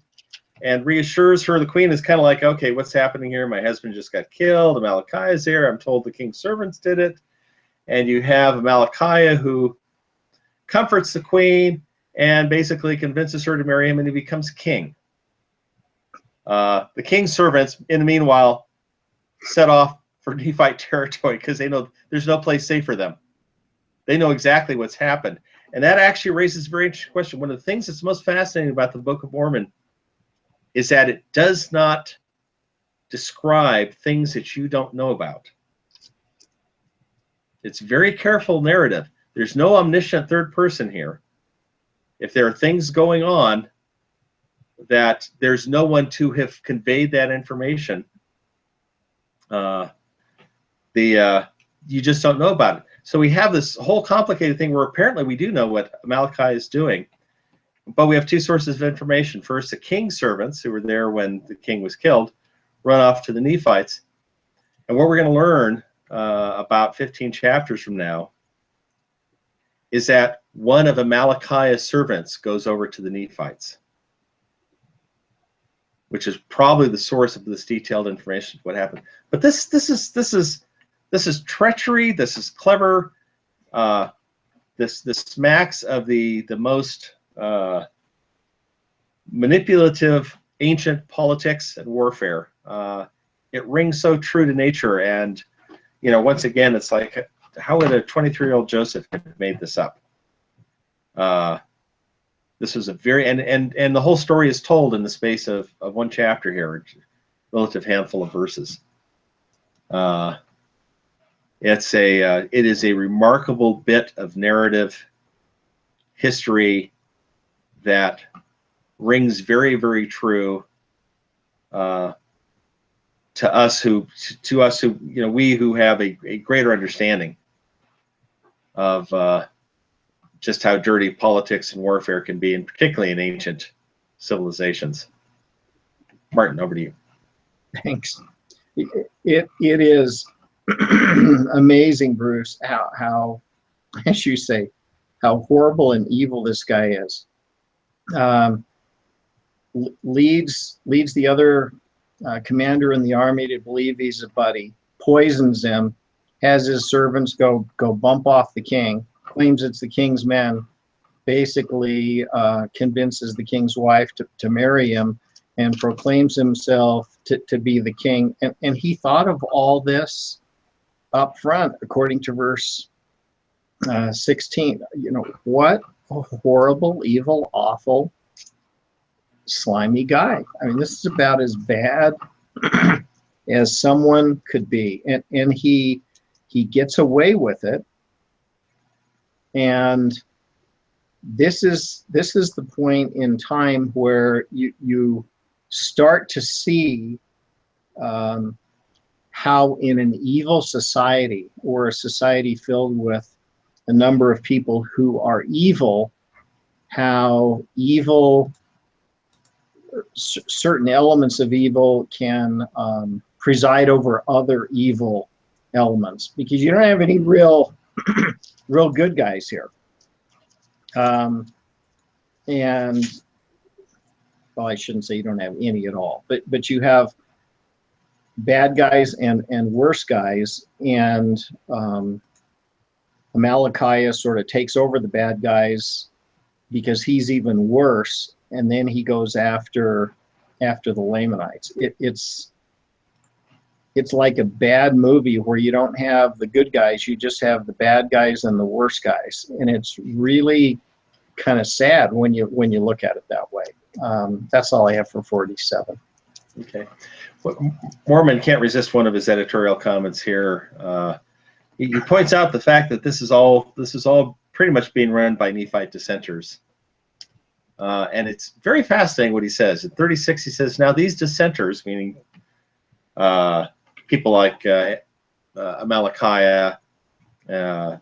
and reassures her. The queen is kind of like, okay, what's happening here? My husband just got killed. Amaleki is there. I'm told the king's servants did it. And you have Amaleki who comforts the queen and basically convinces her to marry him, and he becomes king. The king's servants, in the meanwhile, set off for Nephite territory because they know there's no place safe for them. They know exactly what's happened. And that actually raises a very interesting question. One of the things that's most fascinating about the Book of Mormon is that it does not describe things that you don't know about. It's very careful narrative. There's no omniscient third person here. If there are things going on that there's no one to have conveyed that information, you just don't know about it. So we have this whole complicated thing where apparently we do know what Amaleki is doing, but we have two sources of information. First, the king's servants, who were there when the king was killed, run off to the Nephites. And what we're going to learn about 15 chapters from now is that one of Amaleki's servants goes over to the Nephites, which is probably the source of this detailed information of what happened. But this is treachery. This is clever. This smacks of the most manipulative ancient politics and warfare. It rings so true to nature, and once again, it's like, how would a 23-year-old Joseph have made this up? This was a very and the whole story is told in the space of one chapter here, a relative handful of verses. It is a remarkable bit of narrative history that rings very, very true to us who we who have a greater understanding of just how dirty politics and warfare can be, and particularly in ancient civilizations. Martin, over to you. Thanks. It is amazing, Bruce, how, as you say, how horrible and evil this guy is. Leads the other commander in the army to believe he's a buddy, poisons him, has his servants go bump off the king, claims it's the king's men, basically convinces the king's wife to marry him, and proclaims himself to be the king. And he thought of all this up front, according to verse 16. What a horrible, evil, awful, slimy guy. I mean, this is about as bad as someone could be. And he gets away with it. And this is the point in time where you start to see how in an evil society, or a society filled with a number of people who are evil, how evil, certain elements of evil can preside over other evil elements, because you don't have any real good guys here. And well, I shouldn't say you don't have any at all, but you have bad guys and worse guys, and Amalickiah sort of takes over the bad guys because he's even worse, and then he goes after the Lamanites. It's like a bad movie where you don't have the good guys, you just have the bad guys and the worst guys, and it's really kind of sad when you look at it that way. That's all I have for 47. Okay. Well, Mormon can't resist one of his editorial comments here. He points out the fact that this is all pretty much being run by Nephite dissenters. And it's very fascinating what he says. At 36, he says, now these dissenters, meaning people like Amalickiah and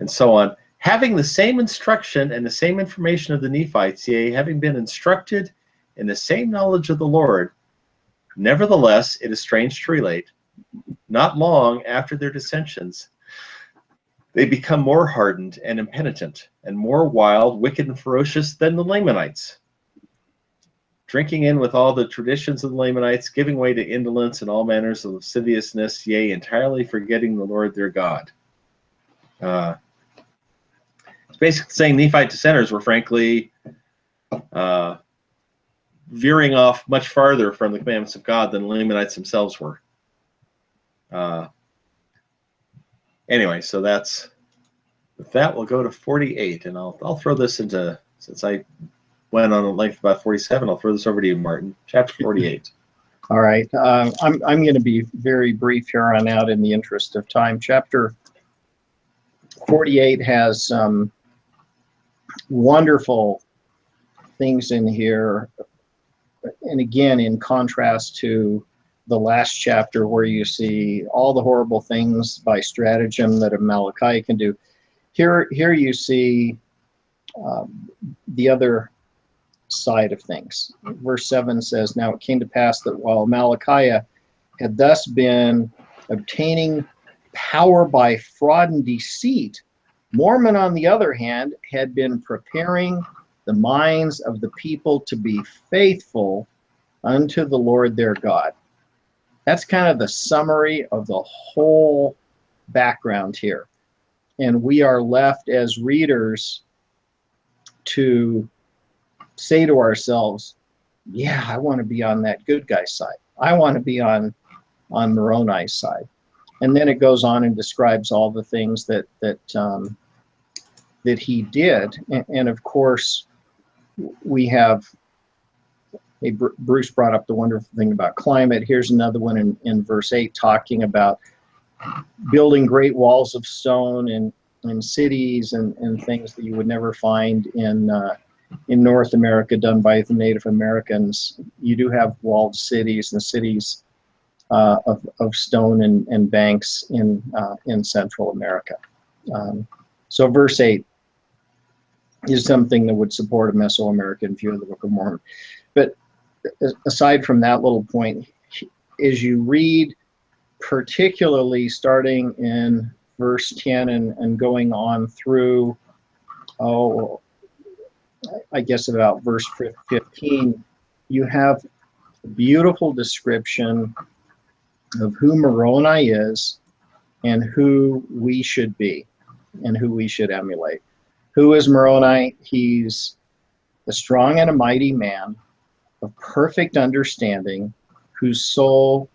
so on, having the same instruction and the same information of the Nephites, yea, having been instructed in the same knowledge of the Lord, nevertheless, it is strange to relate, not long after their dissensions, they become more hardened and impenitent, and more wild, wicked, and ferocious than the Lamanites, drinking in with all the traditions of the Lamanites, giving way to indolence and all manners of lasciviousness, yea, entirely forgetting the Lord their God. It's basically saying Nephite dissenters were frankly veering off much farther from the commandments of God than the Lamanites themselves were. Anyway, so with that, we'll go to 48, and I'll throw this into, since I went on a length about 47, I'll throw this over to you, Martin. Chapter 48. All right. I'm going to be very brief here on out in the interest of time. Chapter 48 has some wonderful things in here, and again, in contrast to the last chapter, where you see all the horrible things by stratagem that Amalickiah can do. Here you see the other side of things. Verse 7 says, now it came to pass that while Amalickiah had thus been obtaining power by fraud and deceit, Mormon, on the other hand, had been preparing the minds of the people to be faithful unto the Lord their God. That's kind of the summary of the whole background here. And we are left as readers to say to ourselves, yeah, I want to be on that good guy side. I want to be on Moroni's side. And then it goes on and describes all the things that he did. And of course, we have, Bruce brought up the wonderful thing about climate. Here's another one in verse 8, talking about building great walls of stone in cities and things that you would never find in North America, done by the Native Americans. You do have walled cities and cities of stone and banks in Central America. So verse 8 is something that would support a Mesoamerican view of the Book of Mormon. But aside from that little point, as you read, particularly starting in verse 10 and going on through, I guess about verse 15, you have a beautiful description of who Moroni is and who we should be and who we should emulate. Who is Moroni? He's a strong and a mighty man of perfect understanding, whose soul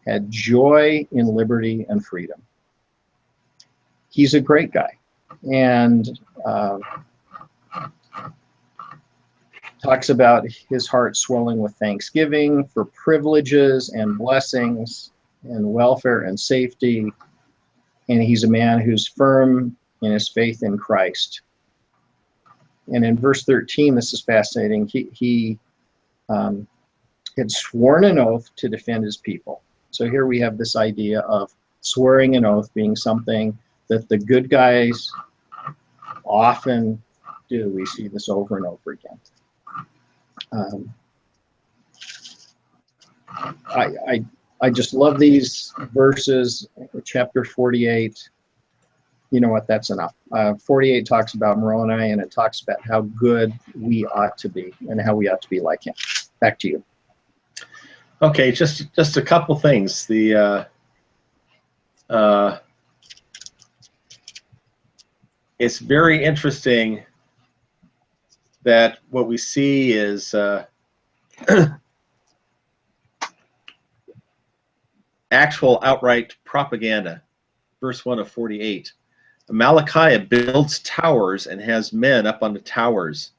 had joy in liberty and freedom. He's a great guy, and talks about his heart swelling with thanksgiving for privileges and blessings and welfare and safety. And he's a man who's firm in his faith in Christ. And in verse 13, this is fascinating. He had sworn an oath to defend his people. So here we have this idea of swearing an oath being something that the good guys often do. We see this over and over again. I just love these verses. Chapter 48. You know what? That's enough. 48 talks about Moroni, and it talks about how good we ought to be and how we ought to be like him. Back to you. Okay, just a couple things. It's very interesting that what we see is actual outright propaganda. Verse 1 of 48. Amalickiah builds towers and has men up on the towers,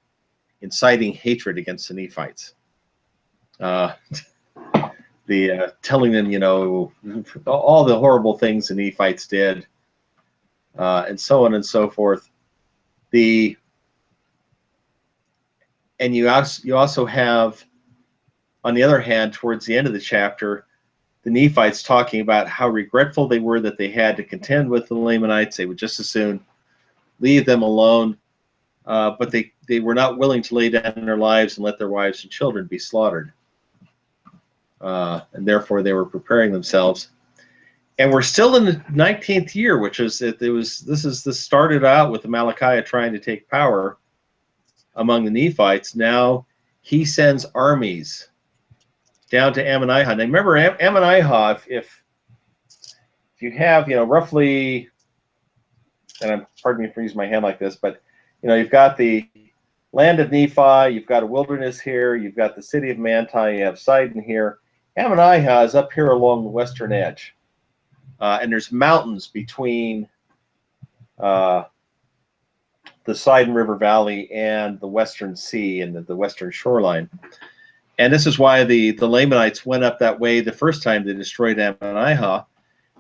inciting hatred against the Nephites. Telling them, you know, all the horrible things the Nephites did, and so on and so forth. And you also have, on the other hand, towards the end of the chapter, the Nephites talking about how regretful they were that they had to contend with the Lamanites. They would just as soon leave them alone, but they were not willing to lay down their lives and let their wives and children be slaughtered. And therefore they were preparing themselves. And we're still in the 19th year, which is this started out with Amalickiah trying to take power among the Nephites. Now he sends armies down to Ammonihah. Now remember, Ammonihah, if you have, you know, roughly, and pardon me for using my hand like this, but you know, you've got the land of Nephi, you've got a wilderness here, you've got the city of Manti, you have Sidon here. Ammonihah is up here along the western edge, and there's mountains between the Sidon River Valley and the Western Sea and the western shoreline. And this is why the Lamanites went up that way the first time they destroyed Ammonihah.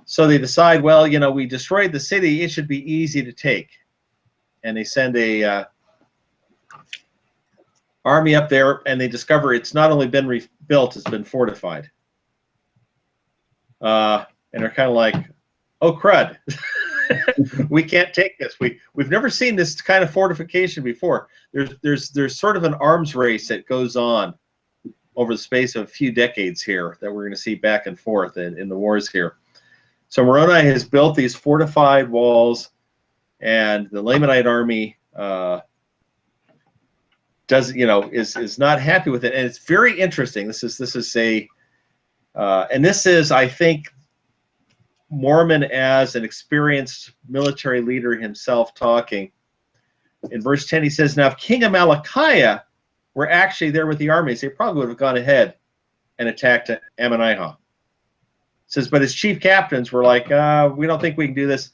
So they decide, well, you know, we destroyed the city, it should be easy to take. And they send a army up there, and they discover it's not only been rebuilt, it's been fortified. And they're kind of like, oh crud, we can't take this. We've never seen this kind of fortification before. There's sort of an arms race that goes on over the space of a few decades here that we're going to see back and forth in the wars here. So Moroni has built these fortified walls, and the Lamanite army is not happy with it, and it's very interesting. This is I think Mormon as an experienced military leader himself talking. In verse 10 he says, now if King Amalickiah were actually there with the armies, they probably would have gone ahead and attacked Ammonihah. It says, but his chief captains were like, we don't think we can do this.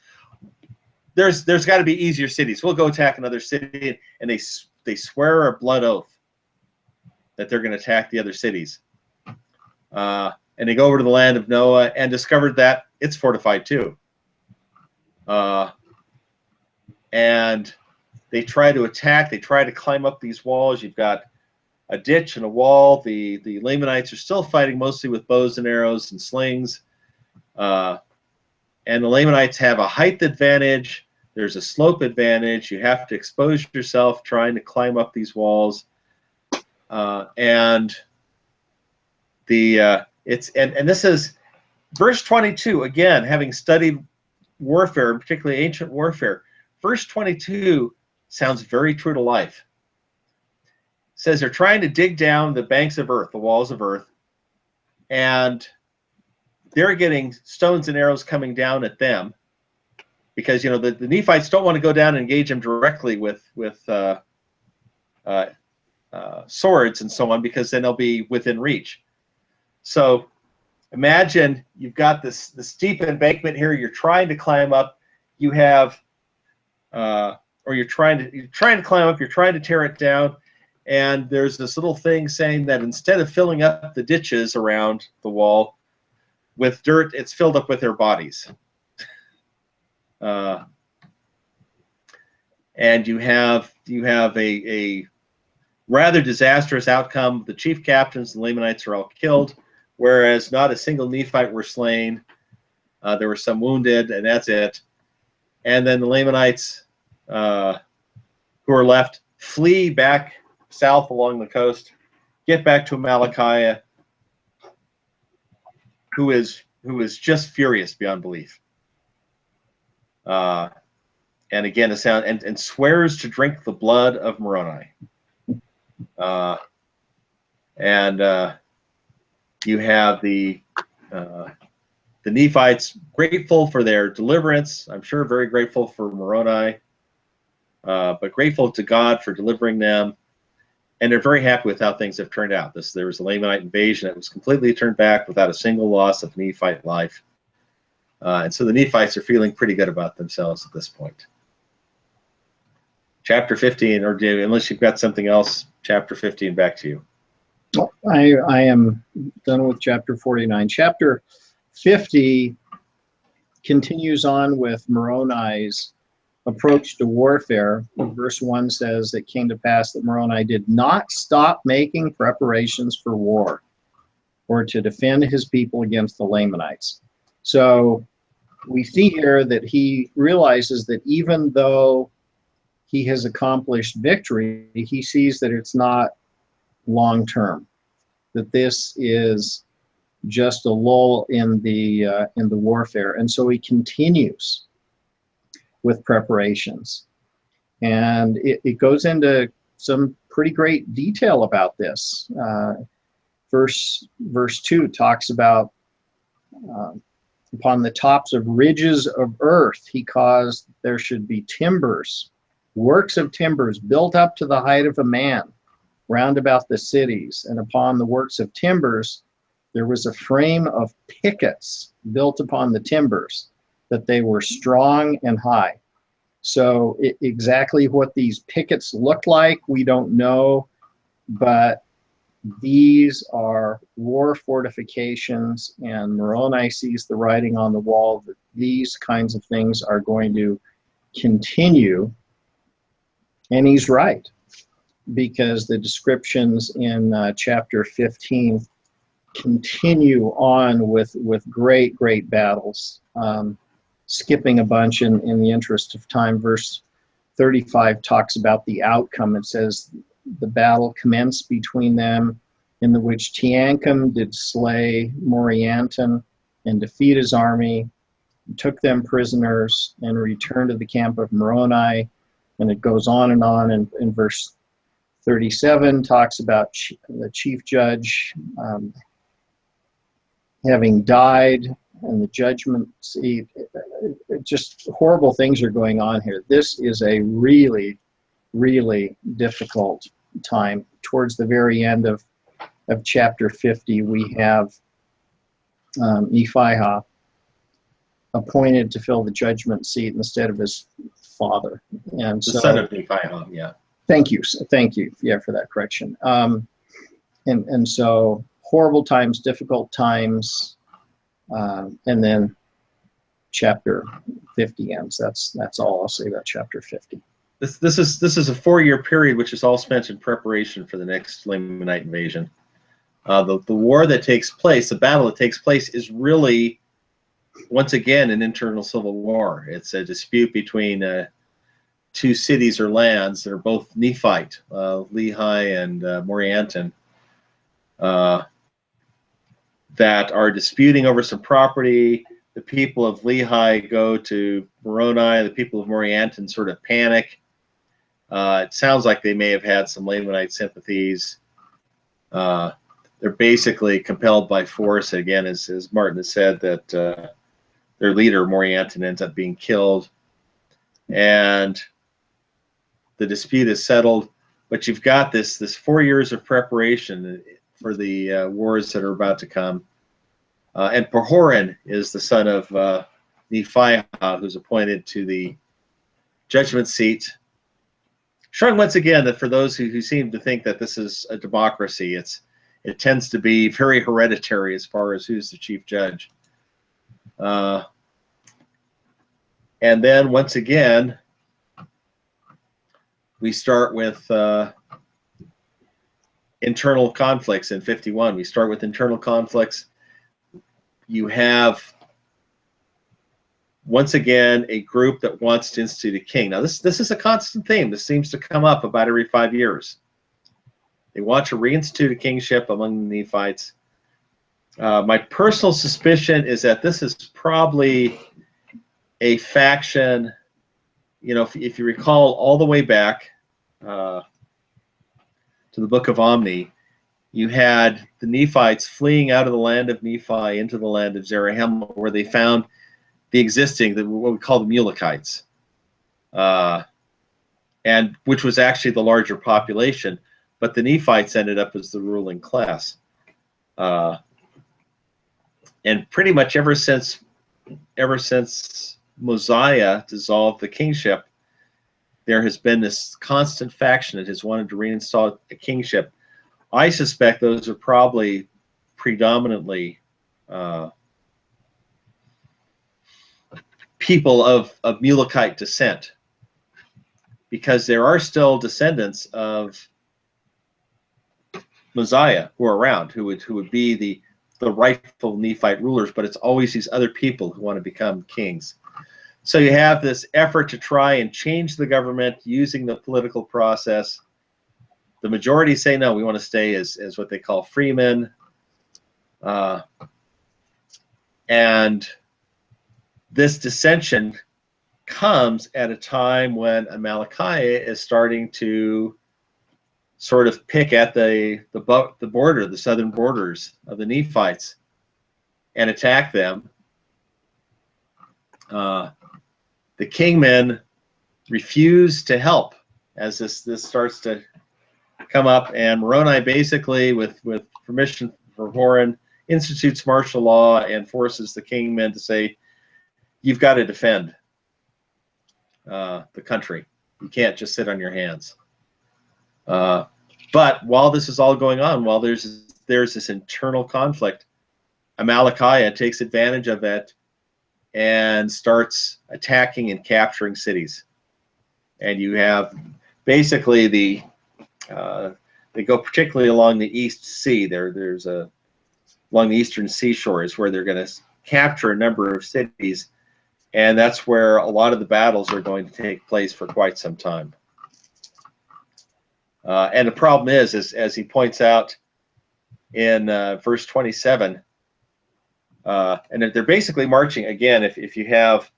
There's got to be easier cities. We'll go attack another city, and they swear a blood oath that they're going to attack the other cities. And they go over to the land of Noah and discovered that it's fortified too. And they try to attack. They try to climb up these walls. You've got a ditch and a wall. The Lamanites are still fighting mostly with bows and arrows and slings. And the Lamanites have a height advantage. There's a slope advantage. You have to expose yourself trying to climb up these walls. And this is verse 22, again, having studied warfare, particularly ancient warfare. Verse 22 sounds very true to life. It says they're trying to dig down the banks of earth, the walls of earth, and they're getting stones and arrows coming down at them because, you know, the Nephites don't want to go down and engage them directly with swords and so on, because then they'll be within reach. So imagine you've got this steep embankment here. You're trying to climb up. You have, or you're trying to climb up. You're trying to tear it down, and there's this little thing saying that instead of filling up the ditches around the wall with dirt, it's filled up with their bodies. and you have a rather disastrous outcome. The chief captains and Lamanites are all killed, whereas not a single Nephite were slain. There were some wounded, and that's it. And then the Lamanites who are left flee back south along the coast, get back to Amalickiah, who is just furious beyond belief. And again, and swears to drink the blood of Moroni. You have the Nephites grateful for their deliverance. I'm sure very grateful for Moroni, but grateful to God for delivering them. And they're very happy with how things have turned out. There was a Lamanite invasion that was completely turned back without a single loss of Nephite life. And so the Nephites are feeling pretty good about themselves at this point. Chapter 15, or unless you've got something else, chapter 15, back to you. I am done with chapter 49. Chapter 50 continues on with Moroni's approach to warfare. Verse 1 says, "It came to pass that Moroni did not stop making preparations for war or to defend his people against the Lamanites." So we see here that he realizes that even though he has accomplished victory, he sees that it's not long term, that this is just a lull in the warfare, and so he continues with preparations, and it goes into some pretty great detail about this. Verse 2 talks about upon the tops of ridges of earth he caused there should be timbers, works of timbers built up to the height of a man round about the cities, and upon the works of timbers there was a frame of pickets built upon the timbers, that they were strong and high. So exactly what these pickets look like, we don't know, but these are war fortifications, and Moroni sees the writing on the wall that these kinds of things are going to continue, and he's right, because the descriptions in chapter 15 continue on with great battles. Skipping a bunch in the interest of time, verse 35 talks about the outcome. It says, "The battle commenced between them, in the which Teancum did slay Morianton and defeat his army, took them prisoners, and returned to the camp of Moroni." And it goes on, and in verse 37 talks about the chief judge having died, and the judgment seat. Just horrible things are going on here. This is a really, really difficult time. Towards the very end of chapter 50, we have Nephihah appointed to fill the judgment seat instead of his father. And the son of Nephihah, yeah. Thank you, yeah, for that correction. And so horrible times, difficult times, and then chapter 50 ends. That's all I'll say about chapter 50. This is a 4-year period, which is all spent in preparation for the next Lamanite invasion. The war that takes place, the battle that takes place, is really, once again, an internal civil war. It's a dispute between two cities or lands that are both Nephite, Lehi and Morianton, that are disputing over some property. The people of Lehi go to Moroni. The people of Morianton sort of panic. It sounds like they may have had some Lamanite sympathies. They're basically compelled by force. Again, as Martin has said, that their leader, Morianton, ends up being killed. And the dispute is settled. But you've got this 4 years of preparation for the wars that are about to come. And Pahoran is the son of Nephihah, who's appointed to the judgment seat. Showing once again that for those who seem to think that this is a democracy, it tends to be very hereditary as far as who's the chief judge. And then once again, we start with internal conflicts in 51. We start with internal conflicts. You have, once again, a group that wants to institute a king. Now, this is a constant theme. This seems to come up about every 5 years. They want to reinstitute a kingship among the Nephites. My personal suspicion is that this is probably a faction, you know, if you recall all the way back to the Book of Alma, you had the Nephites fleeing out of the land of Nephi into the land of Zarahemla, where they found the existing, what we call the Mulekites, and which was actually the larger population, but the Nephites ended up as the ruling class. And pretty much ever since Mosiah dissolved the kingship, there has been this constant faction that has wanted to reinstall a kingship. I suspect those are probably predominantly people of Mulekite descent, because there are still descendants of Mosiah who are around, who would be the rightful Nephite rulers, but it's always these other people who want to become kings. So you have this effort to try and change the government using the political process. The majority say no, we want to stay as what they call freemen. And this dissension comes at a time when Amalickiah is starting to sort of pick at the border, the southern borders of the Nephites, and attack them. The kingmen refuse to help as this starts to come up, and Moroni basically, with permission for Horan, institutes martial law and forces the kingmen to say, you've got to defend the country. You can't just sit on your hands. But while this is all going on, while there's this internal conflict, Amalickiah takes advantage of it and starts attacking and capturing cities. And you have basically they go particularly along the East Sea. There's along the eastern seashore is where they're going to capture a number of cities, and that's where a lot of the battles are going to take place for quite some time. And the problem is, as he points out in verse 27, and they're basically marching again. If you have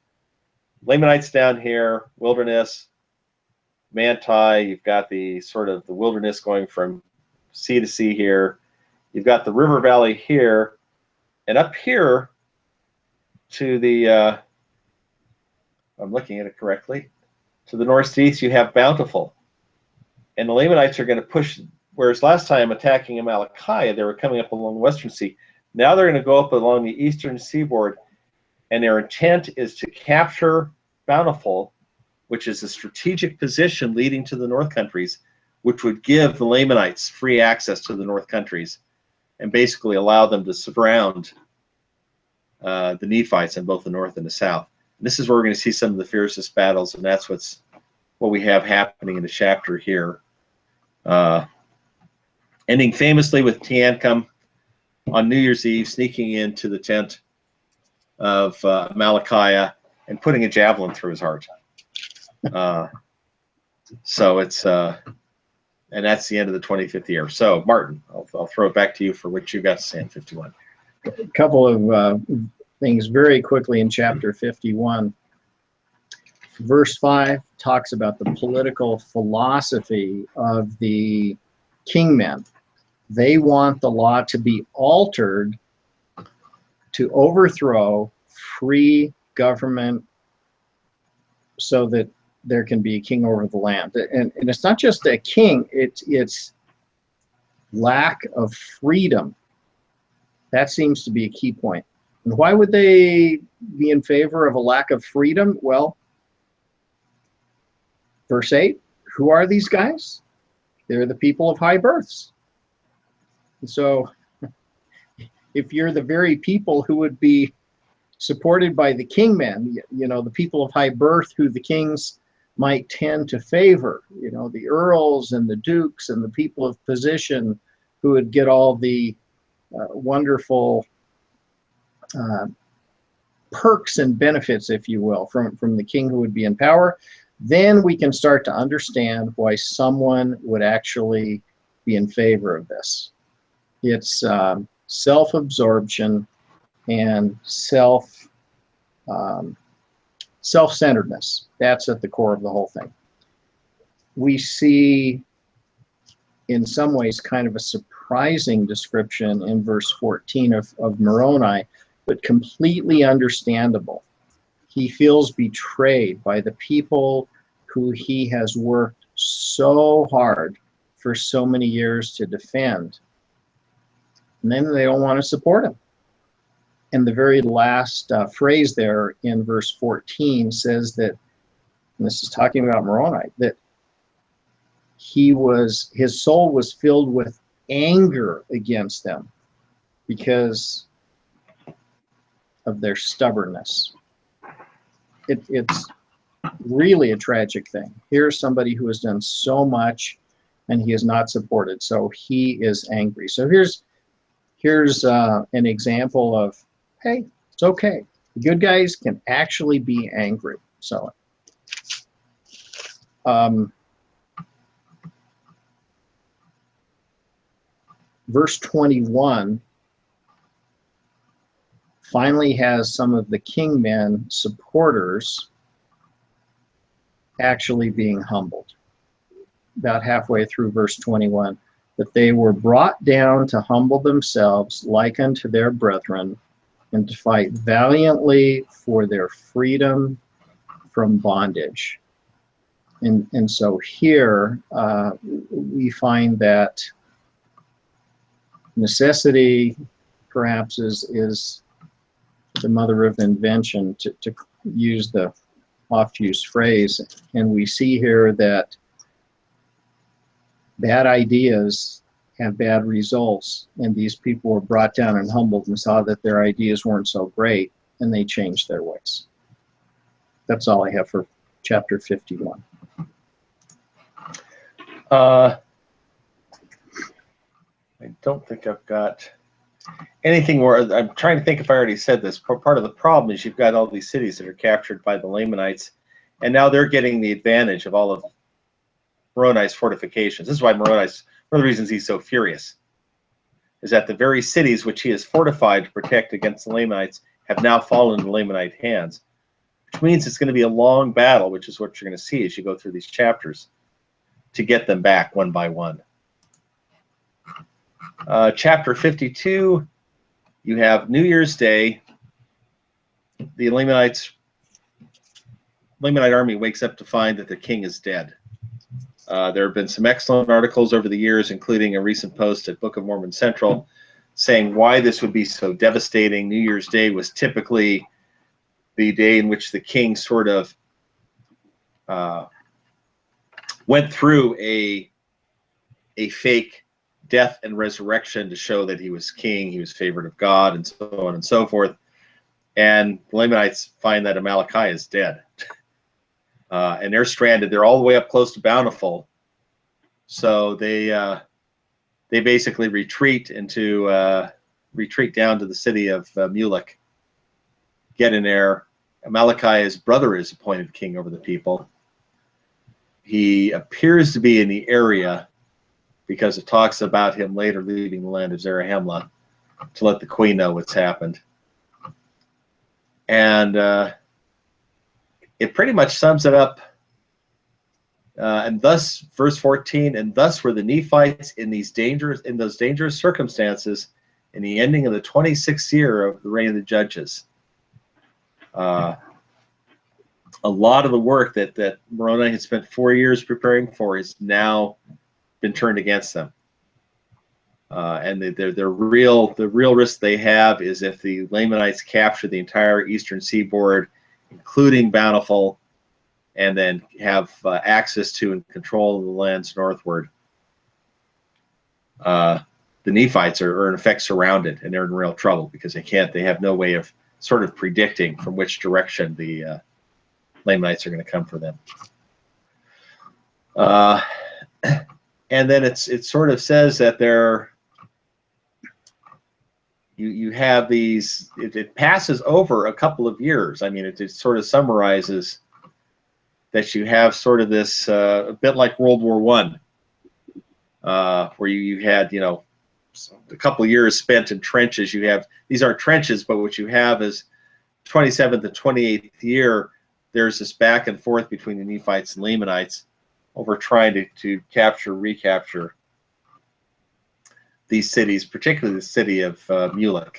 Lamanites down here, wilderness, Manti, you've got the sort of the wilderness going from sea to sea here. You've got the river valley here, and up here to the, I'm looking at it correctly, to the northeast you have Bountiful. And the Lamanites are going to push, whereas last time attacking Amalickiah, they were coming up along the western sea. Now they're going to go up along the eastern seaboard, and their intent is to capture Bountiful, which is a strategic position leading to the North Countries, which would give the Lamanites free access to the North Countries and basically allow them to surround the Nephites in both the north and the south. And this is where we're going to see some of the fiercest battles, and that's what we have happening in the chapter here. Ending famously with Teancum on New Year's Eve sneaking into the tent of Amalickiah and putting a javelin through his heart. So it's and that's the end of the 25th year. So Martin, I'll throw it back to you for what you got to say in 51. A couple of things very quickly in chapter 51. Verse 5 talks about the political philosophy of the kingmen. They want the law to be altered to overthrow free government so that there can be a king over the land. And it's not just a king, it's lack of freedom. That seems to be a key point. And why would they be in favor of a lack of freedom? Well, verse 8, who are these guys? They're the people of high births. And so if you're the very people who would be supported by the kingmen, you know, the people of high birth who the kings might tend to favor, the earls and the dukes and the people of position who would get all the wonderful perks and benefits, if you will, from the king who would be in power. Then we can start to understand why someone would actually be in favor of this. It's self-absorption and self-centeredness. That's at the core of the whole thing. We see, in some ways, kind of a surprising description in verse 14 of Moroni, but completely understandable. He feels betrayed by the people who he has worked so hard for so many years to defend. And then they don't want to support him. And the very last phrase there in verse 14 says that, and this is talking about Moroni, that his soul was filled with anger against them because of their stubbornness. It's really a tragic thing. Here's somebody who has done so much and he is not supported, so he is angry. So here's an example of, hey, it's okay. The good guys can actually be angry. So verse 21 finally has some of the kingmen supporters actually being humbled. About halfway through verse 21, that they were brought down to humble themselves like unto their brethren, and to fight valiantly for their freedom from bondage. And so here we find that necessity perhaps is the mother of invention, to use the oft-used phrase. And we see here that bad ideas have bad results, and these people were brought down and humbled and saw that their ideas weren't so great, and they changed their ways. That's all I have for chapter 51. I don't think I've got anything more. I'm trying to think if I already said this. Part of the problem is you've got all these cities that are captured by the Lamanites, and now they're getting the advantage of all of Moroni's fortifications. This is why Moroni's, one of the reasons he's so furious, is that the very cities which he has fortified to protect against the Lamanites have now fallen into Lamanite hands, which means it's going to be a long battle, which is what you're going to see as you go through these chapters, to get them back one by one. Chapter 52, you have New Year's Day. The Lamanite army wakes up to find that the king is dead. There have been some excellent articles over the years, including a recent post at Book of Mormon Central, saying why this would be so devastating. New Year's Day was typically the day in which the king sort of went through a fake death and resurrection to show that he was king, he was favored of God, and so on and so forth. And the Lamanites find that Amalekah is dead. And they're stranded. They're all the way up close to Bountiful. So they basically retreat down to the city of Mulek, get in there. Amalekah's brother is appointed king over the people. He appears to be in the area because it talks about him later leaving the land of Zarahemla to let the queen know what's happened. And it pretty much sums it up. And thus, verse 14, and thus were the Nephites in those dangerous circumstances in the ending of the 26th year of the reign of the judges. A lot of the work that Moroni had spent 4 years preparing for has now been turned against them. And the real risk they have is if the Lamanites capture the entire eastern seaboard, including Bountiful, and then have access to and control of the lands northward. The Nephites are in effect surrounded, and they're in real trouble because they have no way of sort of predicting from which direction the Lamanites are going to come for them. Uh, and then it sort of says that you have these, it passes over a couple of years. I mean, it sort of summarizes that you have sort of this, a bit like World War I, where you had, a couple of years spent in trenches. You have, these aren't trenches, but what you have is 27th and 28th year, there's this back and forth between the Nephites and Lamanites over trying to capture, recapture these cities, particularly the city of Mulek.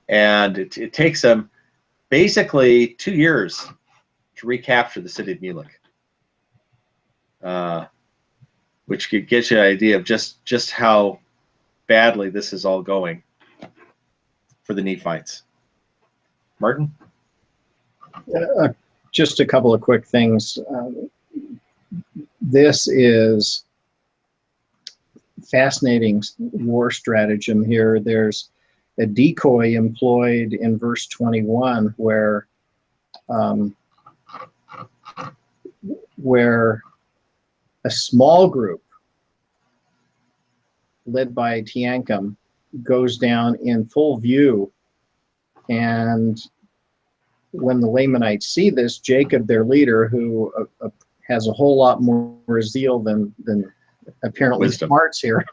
And it takes them basically 2 years to recapture the city of Mulek, which could get you an idea of just how badly this is all going for the Nephites. Martin? Just a couple of quick things. This is fascinating war stratagem here. There's a decoy employed in verse 21 where a small group led by Teancum goes down in full view, and when the Lamanites see this, Jacob, their leader, who has a whole lot more zeal than apparently Wisdom. smarts here,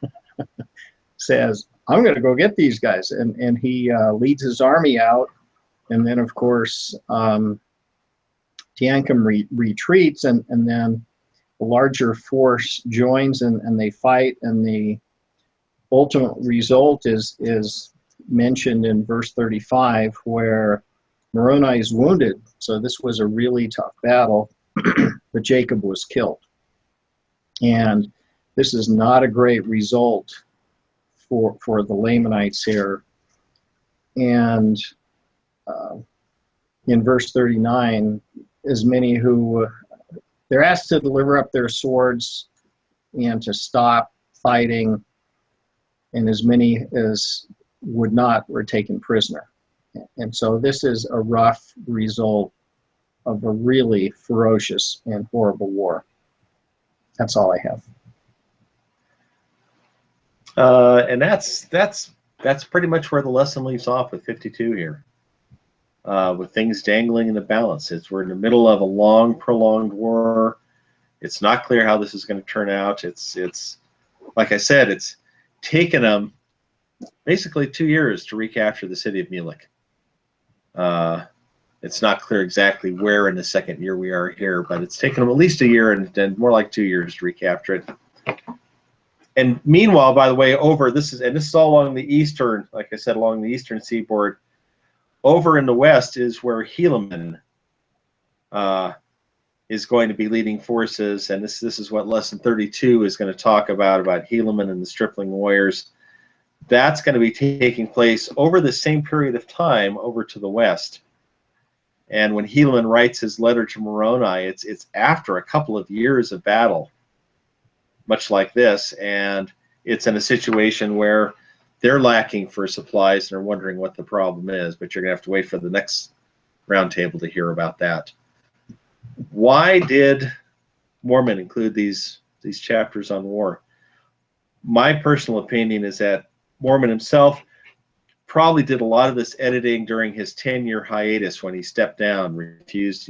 says, I'm going to go get these guys. And he leads his army out. And then, of course, Teancum retreats, and then a larger force joins, and they fight. And the ultimate result is mentioned in verse 35, where Moroni is wounded. So this was a really tough battle, but Jacob was killed. And this is not a great result for the Lamanites here. And in verse 39, as many who, they're asked to deliver up their swords and to stop fighting, and as many as would not were taken prisoner. And so this is a rough result of a really ferocious and horrible war. That's all I have. And that's pretty much where the lesson leaves off with 52 here, with things dangling in the balance. We're in the middle of a long, prolonged war. It's not clear how this is going to turn out. It's like I said, it's taken them basically 2 years to recapture the city of Mulek. It's not clear exactly where in the second year we are here, but it's taken them at least a year and then more like 2 years to recapture it. And meanwhile, by the way, this is all along the eastern, like I said, along the eastern seaboard. Over in the west is where Helaman is going to be leading forces, and this is what lesson 32 is going to talk about Helaman and the stripling warriors. That's going to be taking place over the same period of time over to the west. And when Helaman writes his letter to Moroni, it's after a couple of years of battle, much like this, and it's in a situation where they're lacking for supplies and are wondering what the problem is, but you're going to have to wait for the next roundtable to hear about that. Why did Mormon include these chapters on war? My personal opinion is that Mormon himself probably did a lot of this editing during his 10-year hiatus when he stepped down, refused,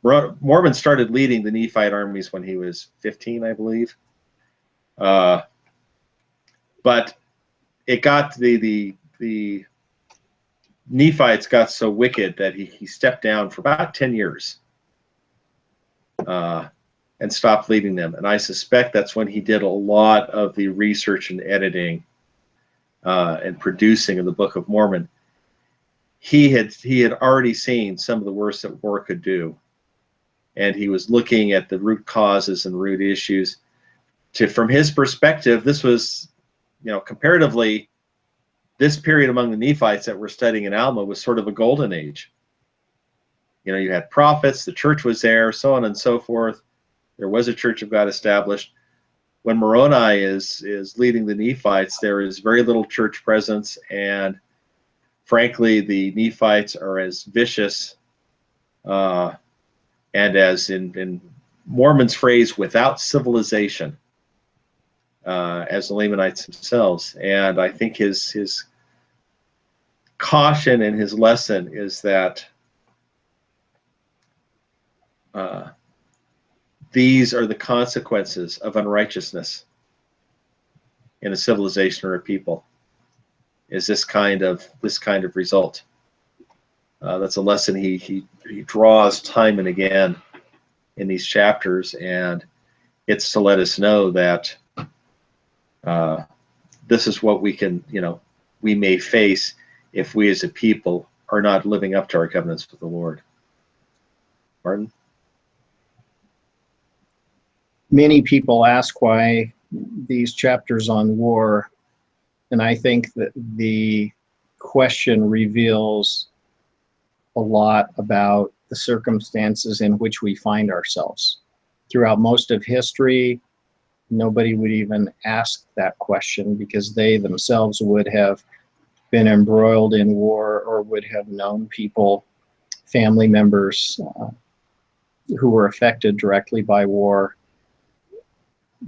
Mormon started leading the Nephite armies when he was 15, I believe. But it got the Nephites got so wicked that he stepped down for about 10 years and stopped leading them. And I suspect that's when he did a lot of the research and editing and producing of the Book of Mormon. He had already seen some of the worst that war could do, and he was looking at the root causes and root issues. From his perspective, this was, comparatively, this period among the Nephites that we're studying in Alma was sort of a golden age. You had prophets, the church was there, so on and so forth. There was a church of God established. When Moroni is leading the Nephites, there is very little church presence, and frankly, the Nephites are as vicious and as in Mormon's phrase, without civilization, as the Lamanites themselves. And I think his caution and his lesson is that these are the consequences of unrighteousness in a civilization or a people, is this kind of result. That's a lesson he draws time and again in these chapters, and it's to let us know that this is what we may face if we as a people are not living up to our covenants with the Lord. Martin? Many people ask why these chapters on war, and I think that the question reveals a lot about the circumstances in which we find ourselves. Throughout most of history, nobody would even ask that question because they themselves would have been embroiled in war or would have known people, family members who were affected directly by war.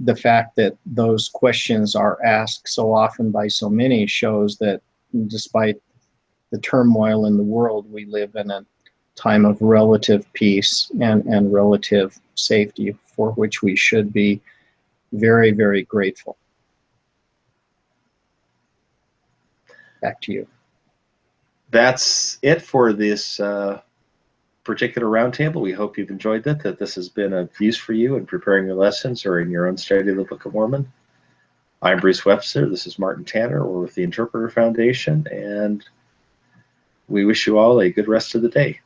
The fact that those questions are asked so often by so many shows that despite the turmoil in the world, we live in a time of relative peace and relative safety, for which we should be very, very grateful. Back to you. That's it for this particular roundtable. We hope you've enjoyed that this has been of use for you in preparing your lessons or in your own study of the Book of Mormon. I'm Bruce Webster. This is Martin Tanner. We're with the Interpreter Foundation, and we wish you all a good rest of the day.